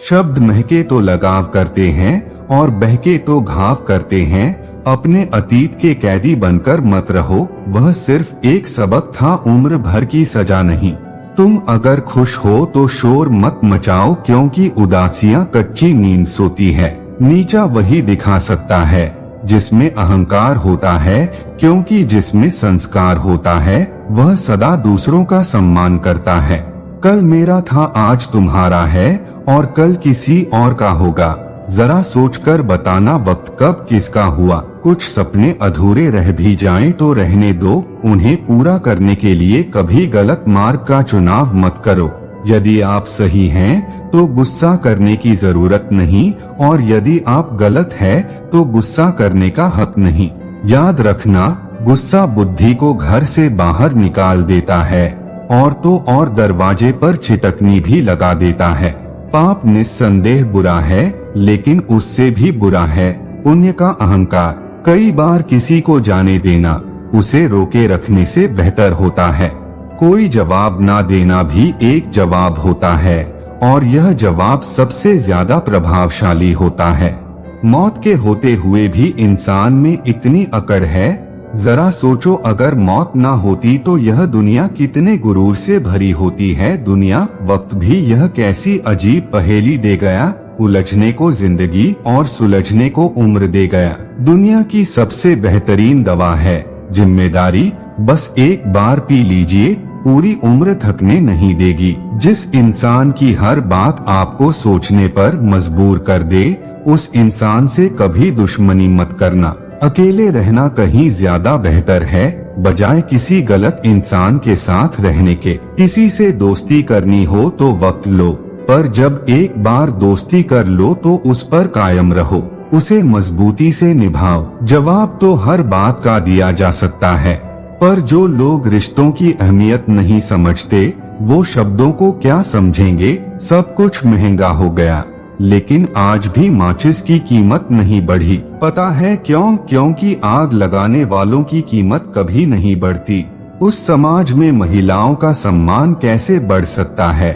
शब्द महके तो लगाव करते हैं और बहके तो घाव करते हैं। अपने अतीत के कैदी बनकर मत रहो, वह सिर्फ एक सबक था, उम्र भर की सजा नहीं। तुम अगर खुश हो तो शोर मत मचाओ, क्योंकि उदासियां कच्ची नींद सोती है। नीचा वही दिखा सकता है जिसमें अहंकार होता है, क्योंकि जिसमें संस्कार होता है वह सदा दूसरों का सम्मान करता है। कल मेरा था आज तुम्हारा है और कल किसी और का होगा। जरा सोचकर बताना वक्त कब किसका हुआ। कुछ सपने अधूरे रह भी जाएं तो रहने दो, उन्हें पूरा करने के लिए कभी गलत मार्ग का चुनाव मत करो। यदि आप सही हैं तो गुस्सा करने की जरूरत नहीं, और यदि आप गलत हैं तो गुस्सा करने का हक नहीं। याद रखना, गुस्सा बुद्धि को घर से बाहर निकाल देता है और तो और दरवाजे पर चिटकनी भी लगा देता है। पाप निस्संदेह बुरा है, लेकिन उससे भी बुरा है पुण्य का अहंकार। कई बार किसी को जाने देना उसे रोके रखने से बेहतर होता है। कोई जवाब ना देना भी एक जवाब होता है, और यह जवाब सबसे ज्यादा प्रभावशाली होता है। मौत के होते हुए भी इंसान में इतनी अकड़ है। जरा सोचो, अगर मौत ना होती तो यह दुनिया कितने गुरूर से भरी होती है। दुनिया वक्त भी यह कैसी अजीब पहेली दे गया, उलझने को जिंदगी और सुलझने को उम्र दे गया। दुनिया की सबसे बेहतरीन दवा है जिम्मेदारी, बस एक बार पी लीजिए, पूरी उम्र थकने नहीं देगी। जिस इंसान की हर बात आपको सोचने पर मजबूर कर दे, उस इंसान से कभी दुश्मनी मत करना। अकेले रहना कहीं ज्यादा बेहतर है बजाय किसी गलत इंसान के साथ रहने के। किसी से दोस्ती करनी हो तो वक्त लो, पर जब एक बार दोस्ती कर लो तो उस पर कायम रहो, उसे मजबूती से निभाओ। जवाब तो हर बात का दिया जा सकता है, पर जो लोग रिश्तों की अहमियत नहीं समझते वो शब्दों को क्या समझेंगे। सब कुछ महंगा हो गया, लेकिन आज भी माचिस की कीमत नहीं बढ़ी। पता है क्यों? क्योंकि आग लगाने वालों की कीमत कभी नहीं बढ़ती। उस समाज में महिलाओं का सम्मान कैसे बढ़ सकता है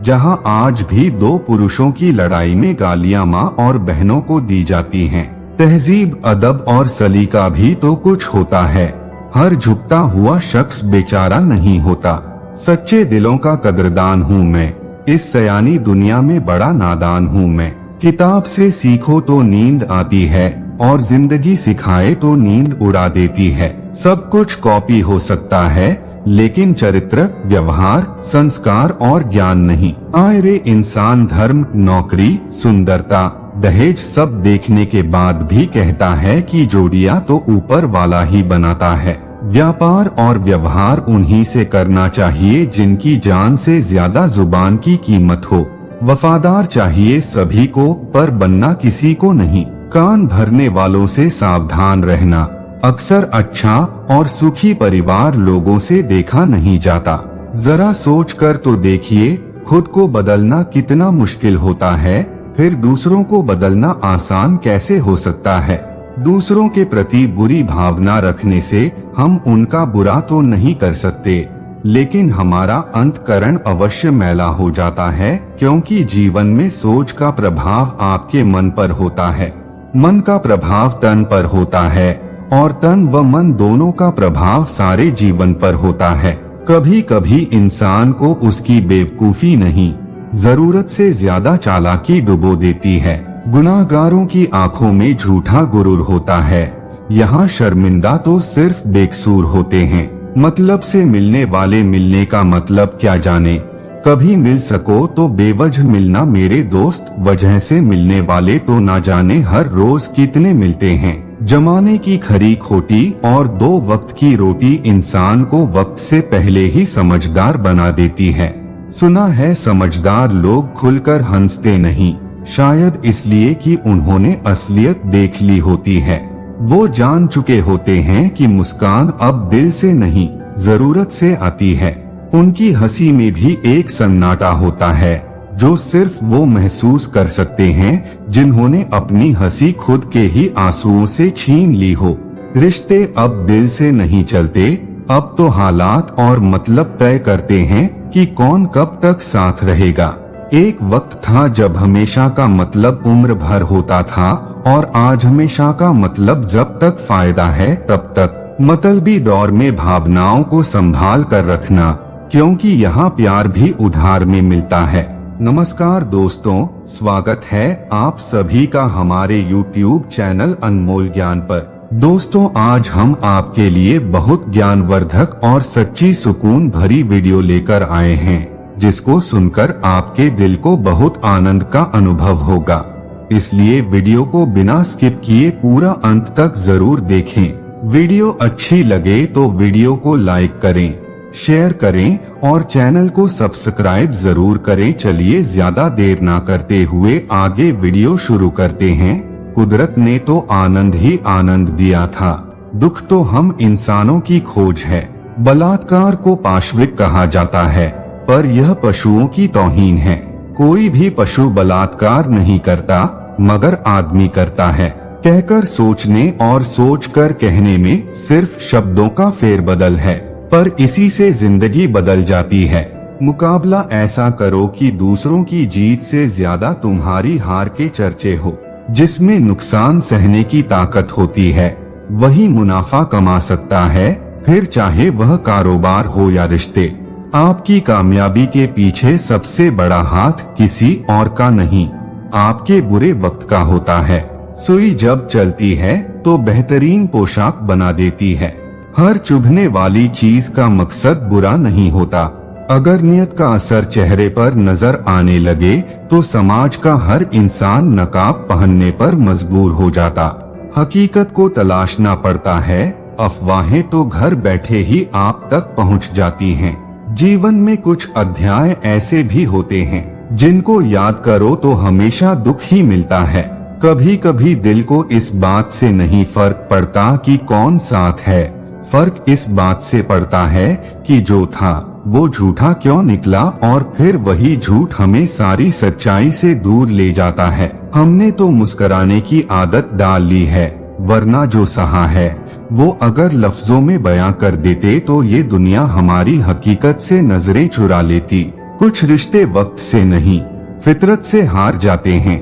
जहां आज भी दो पुरुषों की लड़ाई में गालियां माँ और बहनों को दी जाती हैं। तहजीब, अदब और सलीका भी तो कुछ होता है। हर झुकता हुआ शख्स बेचारा नहीं होता। सच्चे दिलों का कदरदान हूँ मैं, इस सयानी दुनिया में बड़ा नादान हूँ मैं। किताब से सीखो तो नींद आती है, और जिंदगी सिखाए तो नींद उड़ा देती है। सब कुछ कॉपी हो सकता है, लेकिन चरित्र, व्यवहार, संस्कार और ज्ञान नहीं। आए रे इंसान धर्म, नौकरी, सुंदरता, दहेज सब देखने के बाद भी कहता है कि जोड़ियां तो ऊपर वाला ही बनाता है। व्यापार और व्यवहार उन्हीं से करना चाहिए जिनकी जान से ज्यादा जुबान की कीमत हो। वफादार चाहिए सभी को, पर बनना किसी को नहीं। कान भरने वालों से सावधान रहना। अक्सर अच्छा और सुखी परिवार लोगों से देखा नहीं जाता। जरा सोच कर तो देखिए, खुद को बदलना कितना मुश्किल होता है, फिर दूसरों को बदलना आसान कैसे हो सकता है। दूसरों के प्रति बुरी भावना रखने से हम उनका बुरा तो नहीं कर सकते, लेकिन हमारा अंतःकरण अवश्य मैला हो जाता है, क्योंकि जीवन में सोच का प्रभाव आपके मन पर होता है, मन का प्रभाव तन पर होता है, और तन व मन दोनों का प्रभाव सारे जीवन पर होता है। कभी कभी इंसान को उसकी बेवकूफी नहीं, जरूरत से ज्यादा चालाकी डुबो देती है। गुनाहगारों की आंखों में झूठा गुरूर होता है। यहाँ शर्मिंदा तो सिर्फ बेकसूर होते हैं। मतलब से मिलने वाले मिलने का मतलब क्या जाने। कभी मिल सको तो बेवजह मिलना मेरे दोस्त, वजह से मिलने वाले तो ना जाने हर रोज कितने मिलते हैं। जमाने की खरी खोटी और दो वक्त की रोटी इंसान को वक्त से पहले ही समझदार बना देती है। सुना है समझदार लोग खुलकर हंसते नहीं, शायद इसलिए कि उन्होंने असलियत देख ली होती है। वो जान चुके होते हैं कि मुस्कान अब दिल से नहीं, जरूरत से आती है। उनकी हंसी में भी एक सन्नाटा होता है जो सिर्फ वो महसूस कर सकते हैं जिन्होंने अपनी हंसी खुद के ही आंसुओं से छीन ली हो। रिश्ते अब दिल से नहीं चलते, अब तो हालात और मतलब तय करते हैं कि कौन कब तक साथ रहेगा। एक वक्त था जब हमेशा का मतलब उम्र भर होता था, और आज हमेशा का मतलब जब तक फायदा है तब तक। मतलबी दौर में भावनाओं को संभाल कर रखना, क्योंकि यहाँ प्यार भी उधार में मिलता है। नमस्कार दोस्तों, स्वागत है आप सभी का हमारे YouTube चैनल अनमोल ज्ञान पर। दोस्तों, आज हम आपके लिए बहुत ज्ञानवर्धक और सच्ची सुकून भरी वीडियो लेकर आए हैं, जिसको सुनकर आपके दिल को बहुत आनंद का अनुभव होगा। इसलिए वीडियो को बिना स्किप किए पूरा अंत तक जरूर देखें। वीडियो अच्छी लगे तो वीडियो को लाइक करें, शेयर करें और चैनल को सब्सक्राइब जरूर करें। चलिए ज्यादा देर ना करते हुए आगे वीडियो शुरू करते हैं। कुदरत ने तो आनंद ही आनंद दिया था, दुख तो हम इंसानों की खोज है। बलात्कार को पाशविक कहा जाता है, पर यह पशुओं की तौहीन है। कोई भी पशु बलात्कार नहीं करता, मगर आदमी करता है। कहकर सोचने और सोचकर कहने में सिर्फ शब्दों का फेरबदल है, पर इसी से जिंदगी बदल जाती है। मुकाबला ऐसा करो कि दूसरों की जीत से ज्यादा तुम्हारी हार के चर्चे हो। जिसमें नुकसान सहने की ताकत होती है, वही मुनाफा कमा सकता है, फिर चाहे वह कारोबार हो या रिश्ते। आपकी कामयाबी के पीछे सबसे बड़ा हाथ किसी और का नहीं, आपके बुरे वक्त का होता है। सुई जब चलती है तो बेहतरीन पोशाक बना देती है। हर चुभने वाली चीज का मकसद बुरा नहीं होता। अगर नियत का असर चेहरे पर नजर आने लगे तो समाज का हर इंसान नकाब पहनने पर मजबूर हो जाता। हकीकत को तलाशना पड़ता है, अफवाहें तो घर बैठे ही आप तक पहुंच जाती हैं। जीवन में कुछ अध्याय ऐसे भी होते हैं जिनको याद करो तो हमेशा दुख ही मिलता है। कभी कभी दिल को इस बात से नहीं फर्क पड़ता कि कौन साथ है, फर्क इस बात से पड़ता है कि जो था वो झूठा क्यों निकला, और फिर वही झूठ हमें सारी सच्चाई से दूर ले जाता है। हमने तो मुस्कुराने की आदत डाल ली है, वरना जो सहा है वो अगर लफ्जों में बयां कर देते तो ये दुनिया हमारी हकीकत से नजरें चुरा लेती। कुछ रिश्ते वक्त से नहीं, फितरत से हार जाते हैं।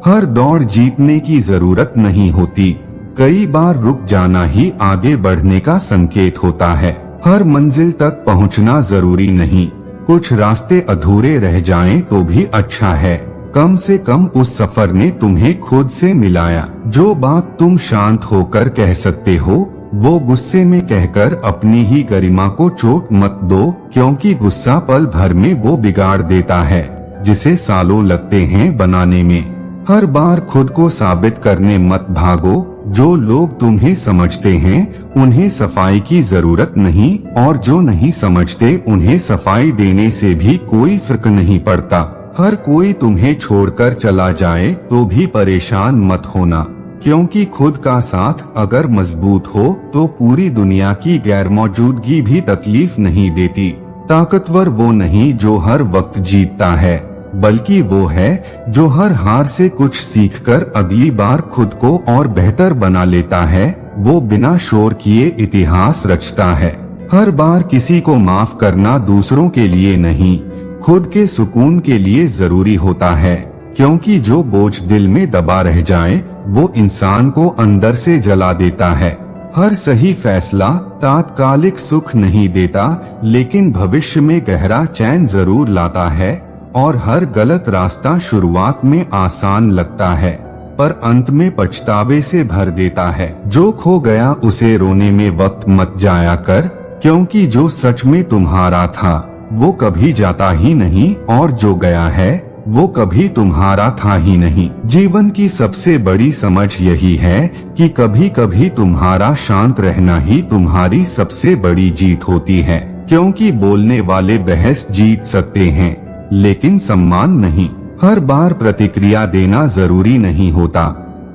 हर दौड़ जीतने की जरूरत नहीं होती, कई बार रुक जाना ही आगे बढ़ने का संकेत होता है। हर मंजिल तक पहुंचना जरूरी नहीं, कुछ रास्ते अधूरे रह जाएं तो भी अच्छा है। कम से कम उस सफर ने तुम्हें खुद से मिलाया। जो बात तुम शांत होकर कह सकते हो, वो गुस्से में कहकर अपनी ही गरिमा को चोट मत दो, क्योंकि गुस्सा पल भर में वो बिगाड़ देता है जिसे सालों लगते हैं बनाने में। हर बार खुद को साबित करने मत भागो। जो लोग तुम्हें समझते हैं उन्हें सफाई की जरूरत नहीं, और जो नहीं समझते उन्हें सफाई देने से भी कोई फर्क नहीं पड़ता। हर कोई तुम्हें छोड़कर चला जाए तो भी परेशान मत होना, क्योंकि खुद का साथ अगर मजबूत हो तो पूरी दुनिया की गैर मौजूदगी भी तकलीफ नहीं देती। ताकतवर वो नहीं जो हर वक्त जीतता है, बल्कि वो है जो हर हार से कुछ सीखकर अगली बार खुद को और बेहतर बना लेता है। वो बिना शोर किए इतिहास रचता है। हर बार किसी को माफ करना दूसरों के लिए नहीं, खुद के सुकून के लिए जरूरी होता है, क्योंकि जो बोझ दिल में दबा रह जाए वो इंसान को अंदर से जला देता है। हर सही फैसला तात्कालिक सुख नहीं देता, लेकिन भविष्य में गहरा चैन जरूर लाता है। और हर गलत रास्ता शुरुआत में आसान लगता है, पर अंत में पछतावे से भर देता है। जो खो गया उसे रोने में वक्त मत जाया कर, क्योंकि जो सच में तुम्हारा था वो कभी जाता ही नहीं, और जो गया है वो कभी तुम्हारा था ही नहीं। जीवन की सबसे बड़ी समझ यही है कि कभी कभी तुम्हारा शांत रहना ही तुम्हारी सबसे बड़ी जीत होती है, क्योंकि बोलने वाले बहस जीत सकते हैं लेकिन सम्मान नहीं। हर बार प्रतिक्रिया देना जरूरी नहीं होता,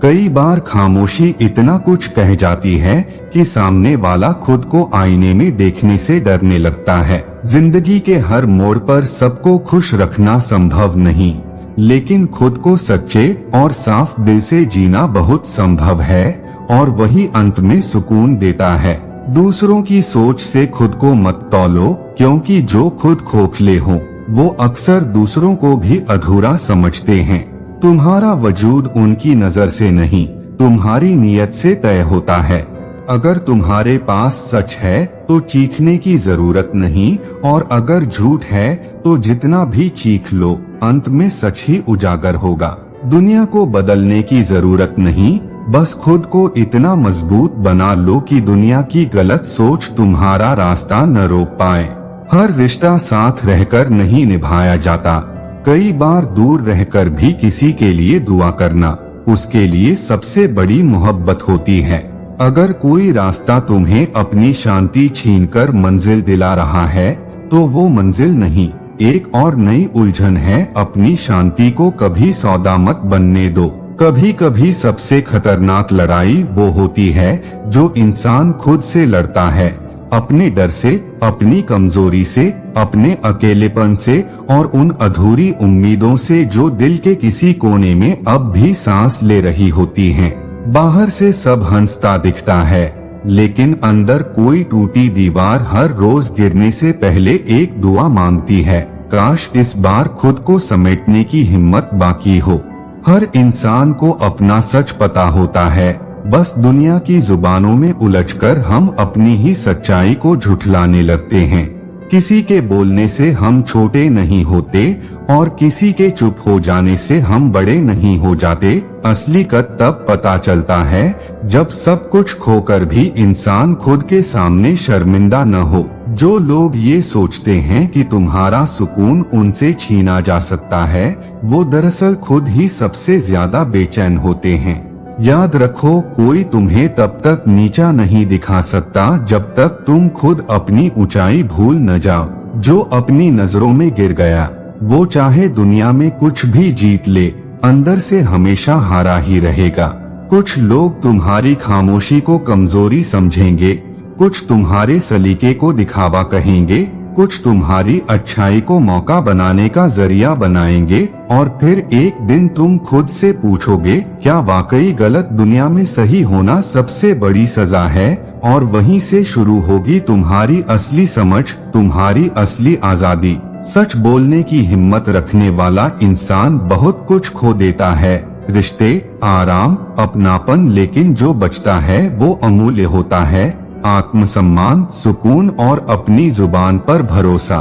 कई बार खामोशी इतना कुछ कह जाती है कि सामने वाला खुद को आईने में देखने से डरने लगता है। जिंदगी के हर मोड़ पर सबको खुश रखना संभव नहीं, लेकिन खुद को सच्चे और साफ दिल से जीना बहुत संभव है, और वही अंत में सुकून देता है। दूसरों की सोच से खुद को मत तौलो, क्योंकि जो खुद खोखले हो वो अक्सर दूसरों को भी अधूरा समझते हैं। तुम्हारा वजूद उनकी नजर से नहीं, तुम्हारी नीयत से तय होता है। अगर तुम्हारे पास सच है तो चीखने की जरूरत नहीं, और अगर झूठ है तो जितना भी चीख लो अंत में सच ही उजागर होगा। दुनिया को बदलने की जरूरत नहीं, बस खुद को इतना मजबूत बना लो कि दुनिया की गलत सोच तुम्हारा रास्ता न रोक पाए। हर रिश्ता साथ रहकर नहीं निभाया जाता, कई बार दूर रहकर भी किसी के लिए दुआ करना उसके लिए सबसे बड़ी मोहब्बत होती है। अगर कोई रास्ता तुम्हें अपनी शांति छीनकर मंजिल दिला रहा है तो वो मंजिल नहीं, एक और नई उलझन है। अपनी शांति को कभी सौदा मत बनने दो। कभी कभी सबसे खतरनाक लड़ाई वो होती है जो इंसान खुद से लड़ता है, अपने डर से, अपनी कमजोरी से, अपने अकेलेपन से और उन अधूरी उम्मीदों से जो दिल के किसी कोने में अब भी सांस ले रही होती हैं। बाहर से सब हंसता दिखता है, लेकिन अंदर कोई टूटी दीवार हर रोज गिरने से पहले एक दुआ मांगती है, काश इस बार खुद को समेटने की हिम्मत बाकी हो। हर इंसान को अपना सच पता होता है, बस दुनिया की जुबानों में उलझकर हम अपनी ही सच्चाई को झुठलाने लगते हैं। किसी के बोलने से हम छोटे नहीं होते और किसी के चुप हो जाने से हम बड़े नहीं हो जाते। असली कद तब पता चलता है जब सब कुछ खोकर भी इंसान खुद के सामने शर्मिंदा न हो। जो लोग ये सोचते हैं कि तुम्हारा सुकून उनसे छीना जा सकता है, वो दरअसल खुद ही सबसे ज्यादा बेचैन होते हैं। याद रखो, कोई तुम्हें तब तक नीचा नहीं दिखा सकता जब तक तुम खुद अपनी ऊंचाई भूल न जाओ। जो अपनी नजरों में गिर गया वो चाहे दुनिया में कुछ भी जीत ले, अंदर से हमेशा हारा ही रहेगा। कुछ लोग तुम्हारी खामोशी को कमजोरी समझेंगे, कुछ तुम्हारे सलीके को दिखावा कहेंगे, कुछ तुम्हारी अच्छाई को मौका बनाने का जरिया बनाएंगे, और फिर एक दिन तुम खुद से पूछोगे, क्या वाकई गलत दुनिया में सही होना सबसे बड़ी सजा है? और वहीं से शुरू होगी तुम्हारी असली समझ, तुम्हारी असली आजादी। सच बोलने की हिम्मत रखने वाला इंसान बहुत कुछ खो देता है, रिश्ते, आराम, अपनापन, लेकिन जो बचता है वो अमूल्य होता है, आत्मसम्मान, सुकून और अपनी जुबान पर भरोसा।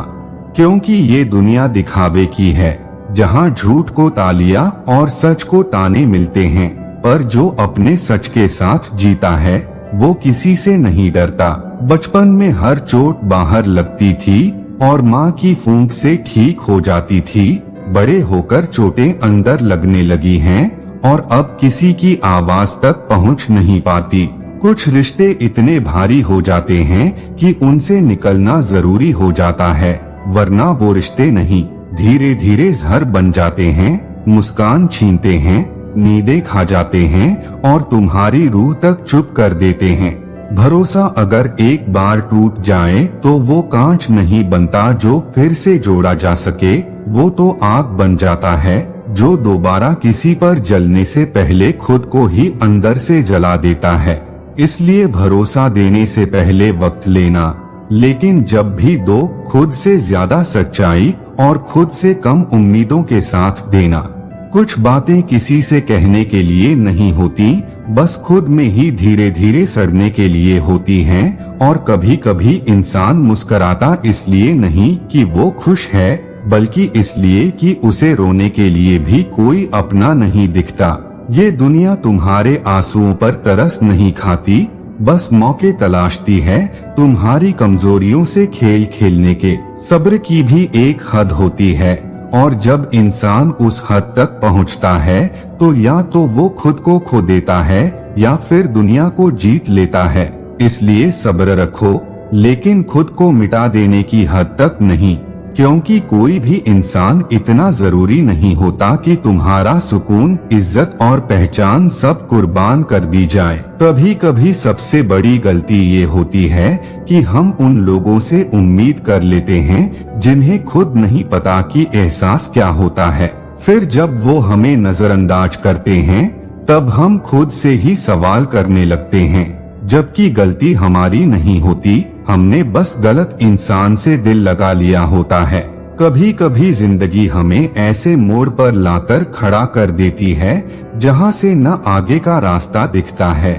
क्योंकि ये दुनिया दिखावे की है, जहाँ झूठ को तालियां और सच को ताने मिलते हैं, पर जो अपने सच के साथ जीता है वो किसी से नहीं डरता। बचपन में हर चोट बाहर लगती थी और माँ की फूंक से ठीक हो जाती थी। बड़े होकर चोटें अंदर लगने लगी हैं और अब किसी की आवाज तक पहुँच नहीं पाती। कुछ रिश्ते इतने भारी हो जाते हैं कि उनसे निकलना जरूरी हो जाता है, वरना वो रिश्ते नहीं, धीरे धीरे जहर बन जाते हैं, मुस्कान छीनते हैं, नींदें खा जाते हैं और तुम्हारी रूह तक चुप कर देते हैं। भरोसा अगर एक बार टूट जाए तो वो कांच नहीं बनता जो फिर से जोड़ा जा सके, वो तो आग बन जाता है जो दोबारा किसी पर जलने से पहले खुद को ही अंदर से जला देता है। इसलिए भरोसा देने से पहले वक्त लेना, लेकिन जब भी दो, खुद से ज्यादा सच्चाई और खुद से कम उम्मीदों के साथ देना। कुछ बातें किसी से कहने के लिए नहीं होती, बस खुद में ही धीरे धीरे सड़ने के लिए होती हैं। और कभी कभी इंसान मुस्कुराता इसलिए नहीं कि वो खुश है, बल्कि इसलिए कि उसे रोने के लिए भी कोई अपना नहीं दिखता। ये दुनिया तुम्हारे आंसुओं पर तरस नहीं खाती, बस मौके तलाशती है तुम्हारी कमजोरियों से खेल खेलने के। सब्र की भी एक हद होती है, और जब इंसान उस हद तक पहुंचता है तो या तो वो खुद को खो देता है या फिर दुनिया को जीत लेता है। इसलिए सब्र रखो, लेकिन खुद को मिटा देने की हद तक नहीं, क्योंकि कोई भी इंसान इतना जरूरी नहीं होता कि तुम्हारा सुकून, इज्जत और पहचान सब कुर्बान कर दी जाए। कभी कभी सबसे बड़ी गलती ये होती है कि हम उन लोगों से उम्मीद कर लेते हैं जिन्हें खुद नहीं पता कि एहसास क्या होता है। फिर जब वो हमें नजरअंदाज करते हैं तब हम खुद से ही सवाल करने लगते हैं, जबकि गलती हमारी नहीं होती, हमने बस गलत इंसान से दिल लगा लिया होता है। कभी कभी जिंदगी हमें ऐसे मोड़ पर लाकर खड़ा कर देती है जहां से न आगे का रास्ता दिखता है,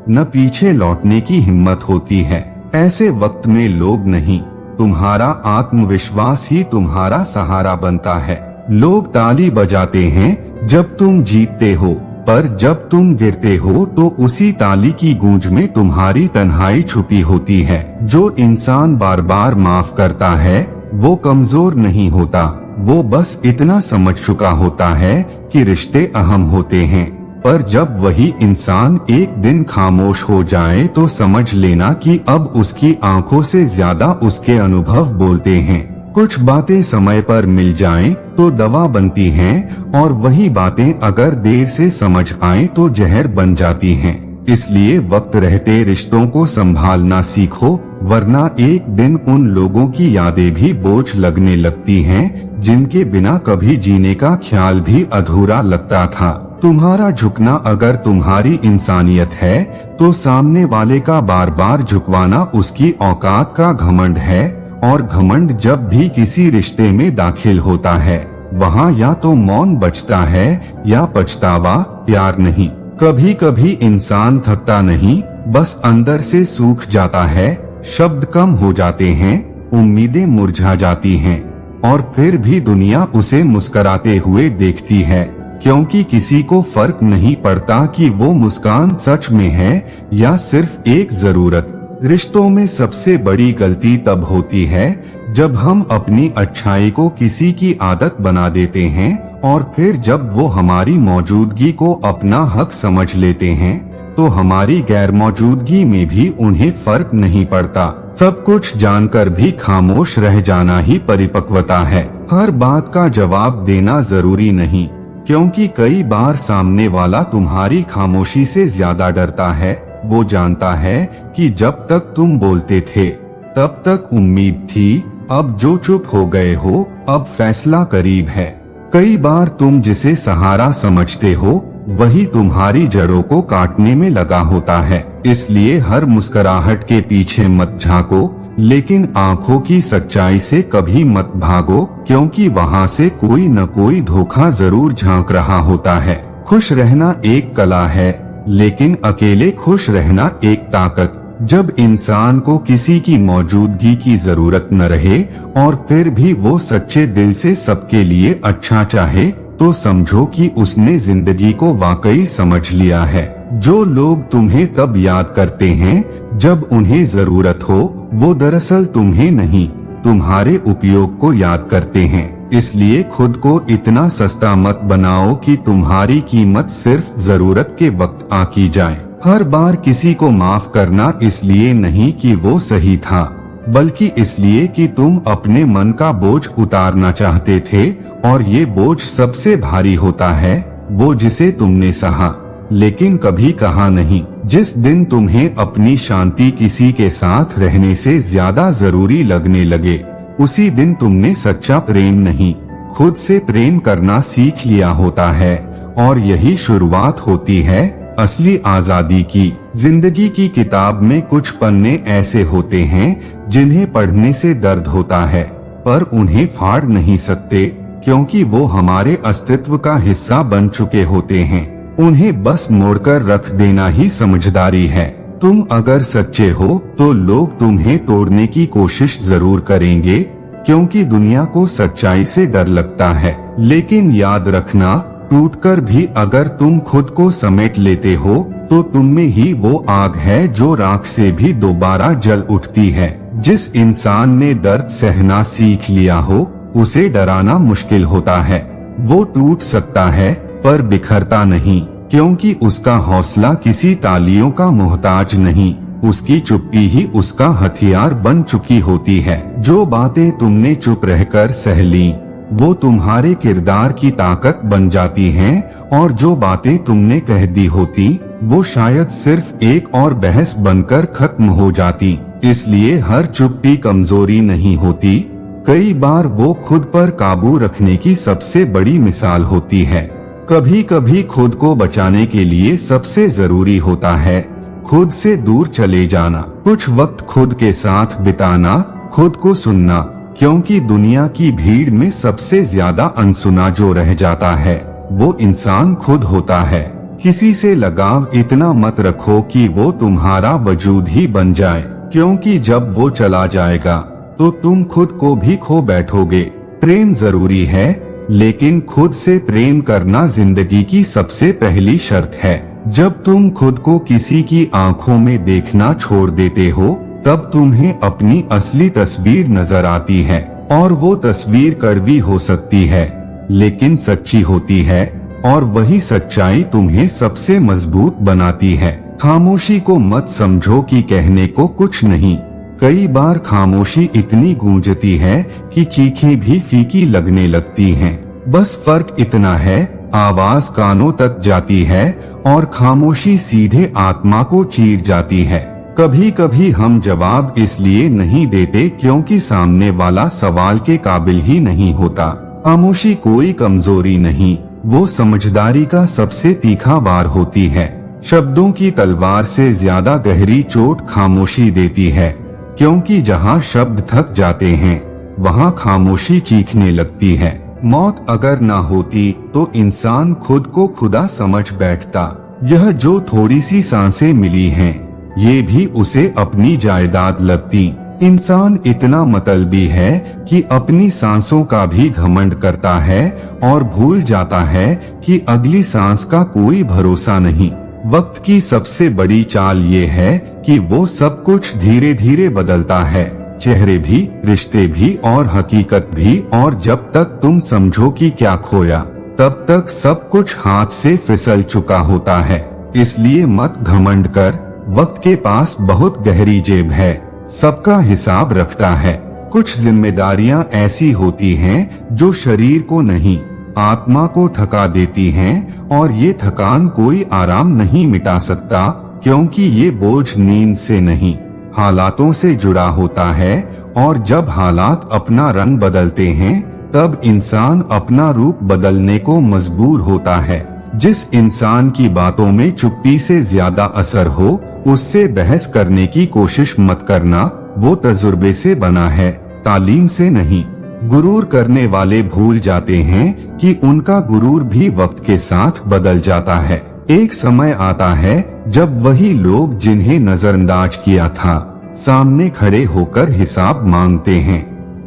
न पीछे लौटने की हिम्मत होती है। ऐसे वक्त में लोग नहीं, तुम्हारा आत्मविश्वास ही तुम्हारा सहारा बनता है। लोग ताली बजाते हैं जब तुम जीतते हो, पर जब तुम गिरते हो तो उसी ताली की गूंज में तुम्हारी तन्हाई छुपी होती है। जो इंसान बार बार माफ करता है वो कमजोर नहीं होता, वो बस इतना समझ चुका होता है कि रिश्ते अहम होते हैं। पर जब वही इंसान एक दिन खामोश हो जाए तो समझ लेना कि अब उसकी आंखों से ज्यादा उसके अनुभव बोलते हैं। कुछ बातें समय पर मिल जाएं तो दवा बनती हैं, और वही बातें अगर देर से समझ आएं तो जहर बन जाती हैं। इसलिए वक्त रहते रिश्तों को संभालना सीखो, वरना एक दिन उन लोगों की यादें भी बोझ लगने लगती हैं जिनके बिना कभी जीने का ख्याल भी अधूरा लगता था। तुम्हारा झुकना अगर तुम्हारी इंसानियत है तो सामने वाले का बार बार झुकवाना उसकी औकात का घमंड है। और घमंड जब भी किसी रिश्ते में दाखिल होता है वहाँ या तो मौन बचता है या पछतावा, प्यार नहीं। कभी कभी इंसान थकता नहीं, बस अंदर से सूख जाता है। शब्द कम हो जाते हैं, उम्मीदें मुरझा जाती हैं, और फिर भी दुनिया उसे मुस्कुराते हुए देखती है, क्योंकि किसी को फर्क नहीं पड़ता कि वो मुस्कान सच में है या सिर्फ एक जरूरत। रिश्तों में सबसे बड़ी गलती तब होती है जब हम अपनी अच्छाई को किसी की आदत बना देते हैं, और फिर जब वो हमारी मौजूदगी को अपना हक समझ लेते हैं तो हमारी गैर मौजूदगी में भी उन्हें फर्क नहीं पड़ता। सब कुछ जानकर भी खामोश रह जाना ही परिपक्वता है। हर बात का जवाब देना जरूरी नहीं, क्योंकि कई बार सामने वाला तुम्हारी खामोशी से ज्यादा डरता है। वो जानता है कि जब तक तुम बोलते थे तब तक उम्मीद थी, अब जो चुप हो गए हो अब फैसला करीब है। कई बार तुम जिसे सहारा समझते हो वही तुम्हारी जड़ों को काटने में लगा होता है। इसलिए हर मुस्कुराहट के पीछे मत झांको, लेकिन आंखों की सच्चाई से कभी मत भागो, क्योंकि वहाँ से कोई न कोई धोखा जरूर झांक रहा होता है। खुश रहना एक कला है, लेकिन अकेले खुश रहना एक ताकत। जब इंसान को किसी की मौजूदगी की जरूरत न रहे और फिर भी वो सच्चे दिल से सबके लिए अच्छा चाहे, तो समझो कि उसने जिंदगी को वाकई समझ लिया है। जो लोग तुम्हें तब याद करते हैं जब उन्हें जरूरत हो, वो दरअसल तुम्हें नहीं, तुम्हारे उपयोग को याद करते हैं। इसलिए खुद को इतना सस्ता मत बनाओ कि तुम्हारी कीमत सिर्फ जरूरत के वक्त आकी जाए। हर बार किसी को माफ करना इसलिए नहीं कि वो सही था, बल्कि इसलिए कि तुम अपने मन का बोझ उतारना चाहते थे, और ये बोझ सबसे भारी होता है वो जिसे तुमने सहा लेकिन कभी कहा नहीं। जिस दिन तुम्हें अपनी शांति किसी के साथ रहने से ज्यादा जरूरी लगने लगे, उसी दिन तुमने सच्चा प्रेम नहीं, खुद से प्रेम करना सीख लिया होता है। और यही शुरुआत होती है असली आजादी की। जिंदगी की किताब में कुछ पन्ने ऐसे होते हैं जिन्हें पढ़ने से दर्द होता है, पर उन्हें फाड़ नहीं सकते, क्योंकि वो हमारे अस्तित्व का हिस्सा बन चुके होते हैं। उन्हें बस मोड़कर रख देना ही समझदारी है। तुम अगर सच्चे हो तो लोग तुम्हें तोड़ने की कोशिश जरूर करेंगे, क्योंकि दुनिया को सच्चाई से डर लगता है। लेकिन याद रखना, टूटकर भी अगर तुम खुद को समेट लेते हो तो तुम में ही वो आग है जो राख से भी दोबारा जल उठती है। जिस इंसान ने दर्द सहना सीख लिया हो, उसे डराना मुश्किल होता है। वो टूट सकता है पर बिखरता नहीं, क्योंकि उसका हौसला किसी तालियों का मोहताज नहीं, उसकी चुप्पी ही उसका हथियार बन चुकी होती है। जो बातें तुमने चुप रहकर सह ली, वो तुम्हारे किरदार की ताकत बन जाती हैं, और जो बातें तुमने कह दी होती, वो शायद सिर्फ एक और बहस बनकर खत्म हो जाती। इसलिए हर चुप्पी कमजोरी नहीं होती, कई बार वो खुद पर काबू रखने की सबसे बड़ी मिसाल होती है। कभी कभी खुद को बचाने के लिए सबसे जरूरी होता है खुद से दूर चले जाना। कुछ वक्त खुद के साथ बिताना, खुद को सुनना, क्योंकि दुनिया की भीड़ में सबसे ज्यादा अनसुना जो रह जाता है वो इंसान खुद होता है। किसी से लगाव इतना मत रखो कि वो तुम्हारा वजूद ही बन जाए, क्योंकि जब वो चला जाएगा तो तुम खुद को भी खो बैठोगे। प्रेम जरूरी है, लेकिन खुद से प्रेम करना जिंदगी की सबसे पहली शर्त है। जब तुम खुद को किसी की आंखों में देखना छोड़ देते हो तब तुम्हें अपनी असली तस्वीर नजर आती है, और वो तस्वीर कड़वी हो सकती है लेकिन सच्ची होती है, और वही सच्चाई तुम्हें सबसे मजबूत बनाती है। खामोशी को मत समझो कि कहने को कुछ नहीं। कई बार खामोशी इतनी गूंजती है कि चीखें भी फीकी लगने लगती हैं। बस फर्क इतना है, आवाज कानों तक जाती है और खामोशी सीधे आत्मा को चीर जाती है। कभी कभी हम जवाब इसलिए नहीं देते क्योंकि सामने वाला सवाल के काबिल ही नहीं होता। खामोशी कोई कमजोरी नहीं, वो समझदारी का सबसे तीखा वार होती है। शब्दों की तलवार से ज्यादा गहरी चोट खामोशी देती है, क्योंकि जहाँ शब्द थक जाते हैं वहाँ खामोशी चीखने लगती है। मौत अगर ना होती तो इंसान खुद को खुदा समझ बैठता। यह जो थोड़ी सी सांसें मिली हैं, ये भी उसे अपनी जायदाद लगती। इंसान इतना मतलबी है कि अपनी सांसों का भी घमंड करता है और भूल जाता है कि अगली सांस का कोई भरोसा नहीं। वक्त की सबसे बड़ी चाल ये है कि वो सब कुछ धीरे धीरे बदलता है, चेहरे भी, रिश्ते भी और हकीकत भी, और जब तक तुम समझो कि क्या खोया तब तक सब कुछ हाथ से फिसल चुका होता है। इसलिए मत घमंड कर, वक्त के पास बहुत गहरी जेब है, सबका हिसाब रखता है। कुछ जिम्मेदारियां ऐसी होती हैं जो शरीर को नहीं आत्मा को थका देती हैं, और ये थकान कोई आराम नहीं मिटा सकता, क्योंकि ये बोझ नींद से नहीं हालातों से जुड़ा होता है। और जब हालात अपना रंग बदलते हैं तब इंसान अपना रूप बदलने को मजबूर होता है। जिस इंसान की बातों में चुप्पी से ज्यादा असर हो उससे बहस करने की कोशिश मत करना, वो तजुर्बे से बना है, तालीम से नहीं। गुरूर करने वाले भूल जाते हैं कि उनका गुरूर भी वक्त के साथ बदल जाता है। एक समय आता है जब वही लोग जिन्हें नजरअंदाज किया था सामने खड़े होकर हिसाब मांगते हैं,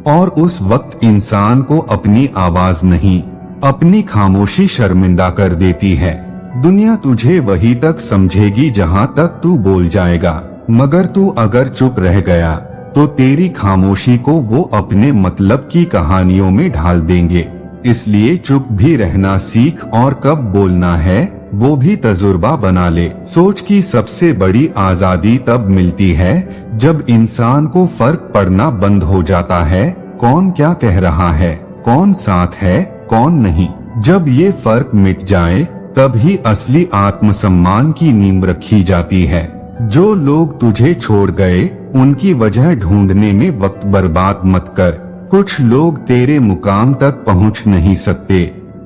और उस वक्त इंसान को अपनी आवाज नहीं, अपनी खामोशी शर्मिंदा कर देती है। दुनिया तुझे वही तक समझेगी जहाँ तक तू बोल जाएगा, मगर तू अगर चुप रह गया तो तेरी खामोशी को वो अपने मतलब की कहानियों में ढाल देंगे। इसलिए चुप भी रहना सीख, और कब बोलना है वो भी तजुर्बा बना ले। सोच की सबसे बड़ी आजादी तब मिलती है जब इंसान को फर्क पड़ना बंद हो जाता है, कौन क्या कह रहा है, कौन साथ है, कौन नहीं। जब ये फर्क मिट जाए तभी असली आत्मसम्मान की नींव रखी जाती है। जो लोग तुझे छोड़ गए उनकी वजह ढूंढने में वक्त बर्बाद मत कर। कुछ लोग तेरे मुकाम तक पहुंच नहीं सकते,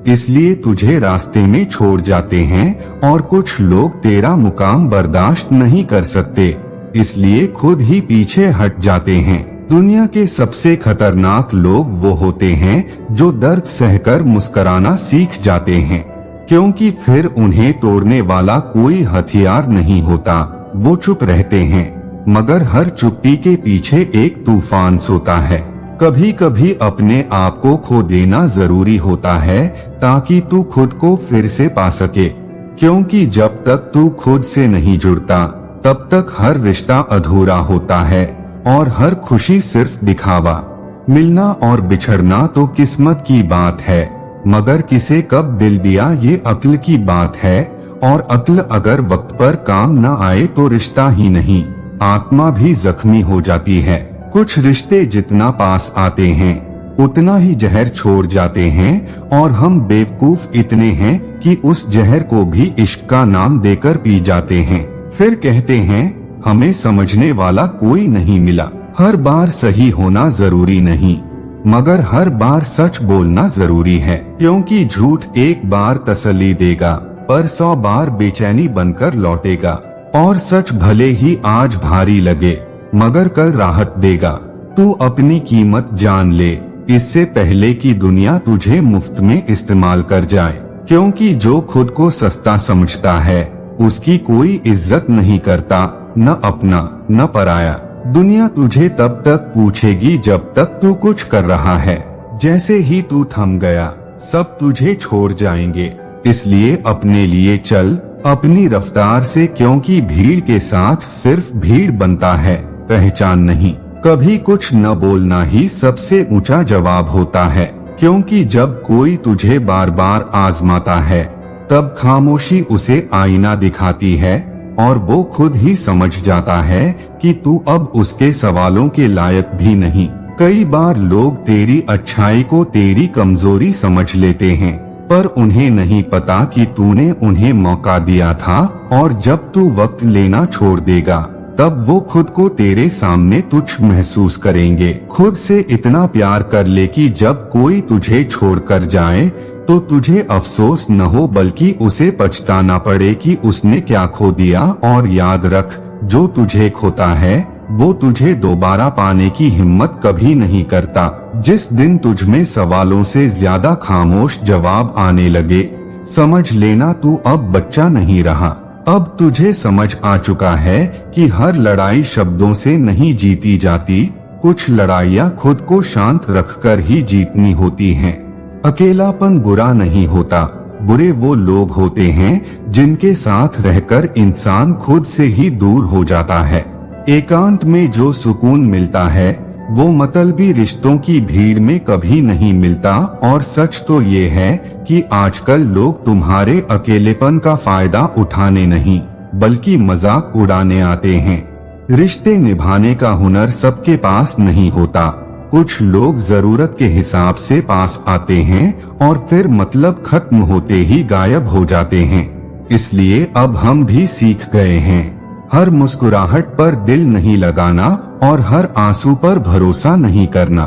इसलिए तुझे रास्ते में छोड़ जाते हैं, और कुछ लोग तेरा मुकाम बर्दाश्त नहीं कर सकते, इसलिए खुद ही पीछे हट जाते हैं। दुनिया के सबसे खतरनाक लोग वो होते हैं जो दर्द सहकर मुस्कुराना सीख जाते हैं, क्योंकि फिर उन्हें तोड़ने वाला कोई हथियार नहीं होता। वो चुप रहते हैं, मगर हर चुप्पी के पीछे एक तूफान सोता है। कभी कभी अपने आप को खो देना जरूरी होता है ताकि तू खुद को फिर से पा सके, क्योंकि जब तक तू खुद से नहीं जुड़ता तब तक हर रिश्ता अधूरा होता है, और हर खुशी सिर्फ दिखावा। मिलना और बिछड़ना तो किस्मत की बात है, मगर किसे कब दिल दिया ये अक्ल की बात है, और अक्ल अगर वक्त पर काम न आए तो रिश्ता ही नहीं, आत्मा भी जख्मी हो जाती है। कुछ रिश्ते जितना पास आते हैं उतना ही जहर छोड़ जाते हैं, और हम बेवकूफ इतने हैं कि उस जहर को भी इश्क का नाम देकर पी जाते हैं। फिर कहते हैं हमें समझने वाला कोई नहीं मिला। हर बार सही होना जरूरी नहीं, मगर हर बार सच बोलना जरूरी है, क्योंकि झूठ एक बार तसल्ली देगा पर 100 बार बेचैनी बनकर लौटेगा, और सच भले ही आज भारी लगे मगर कल राहत देगा। तू अपनी कीमत जान ले, इससे पहले कि दुनिया तुझे मुफ्त में इस्तेमाल कर जाए, क्योंकि जो खुद को सस्ता समझता है उसकी कोई इज्जत नहीं करता, न अपना न पराया। दुनिया तुझे तब तक पूछेगी जब तक तू कुछ कर रहा है, जैसे ही तू थम गया सब तुझे छोड़ जाएंगे। इसलिए अपने लिए चल अपनी रफ्तार से, क्योंकि भीड़ के साथ सिर्फ भीड़ बनता है, पहचान नहीं। कभी कुछ न बोलना ही सबसे ऊंचा जवाब होता है, क्योंकि जब कोई तुझे बार बार आजमाता है तब खामोशी उसे आईना दिखाती है और वो खुद ही समझ जाता है कि तू अब उसके सवालों के लायक भी नहीं। कई बार लोग तेरी अच्छाई को तेरी कमजोरी समझ लेते हैं, पर उन्हें नहीं पता कि तूने उन्हें मौका दिया था, और जब तू वक्त लेना छोड़ देगा तब वो खुद को तेरे सामने तुच्छ महसूस करेंगे। खुद से इतना प्यार कर ले कि जब कोई तुझे छोड़कर जाए तो तुझे अफसोस न हो, बल्कि उसे पछताना पड़े कि उसने क्या खो दिया। और याद रख, जो तुझे खोता है वो तुझे दोबारा पाने की हिम्मत कभी नहीं करता। जिस दिन तुझमें सवालों से ज्यादा खामोश जवाब आने लगे, समझ लेना तू अब बच्चा नहीं रहा। अब तुझे समझ आ चुका है कि हर लड़ाई शब्दों से नहीं जीती जाती, कुछ लड़ाइयाँ खुद को शांत रखकर ही जीतनी होती हैं। अकेलापन बुरा नहीं होता, बुरे वो लोग होते हैं जिनके साथ रहकर इंसान खुद से ही दूर हो जाता है। एकांत में जो सुकून मिलता है वो मतलबी रिश्तों की भीड़ में कभी नहीं मिलता। और सच तो ये है कि आजकल लोग तुम्हारे अकेलेपन का फायदा उठाने नहीं बल्कि मजाक उड़ाने आते हैं। रिश्ते निभाने का हुनर सबके पास नहीं होता। कुछ लोग जरूरत के हिसाब से पास आते हैं और फिर मतलब खत्म होते ही गायब हो जाते हैं। इसलिए अब हम भी सीख गए हैं, हर मुस्कुराहट पर दिल नहीं लगाना और हर आंसू पर भरोसा नहीं करना।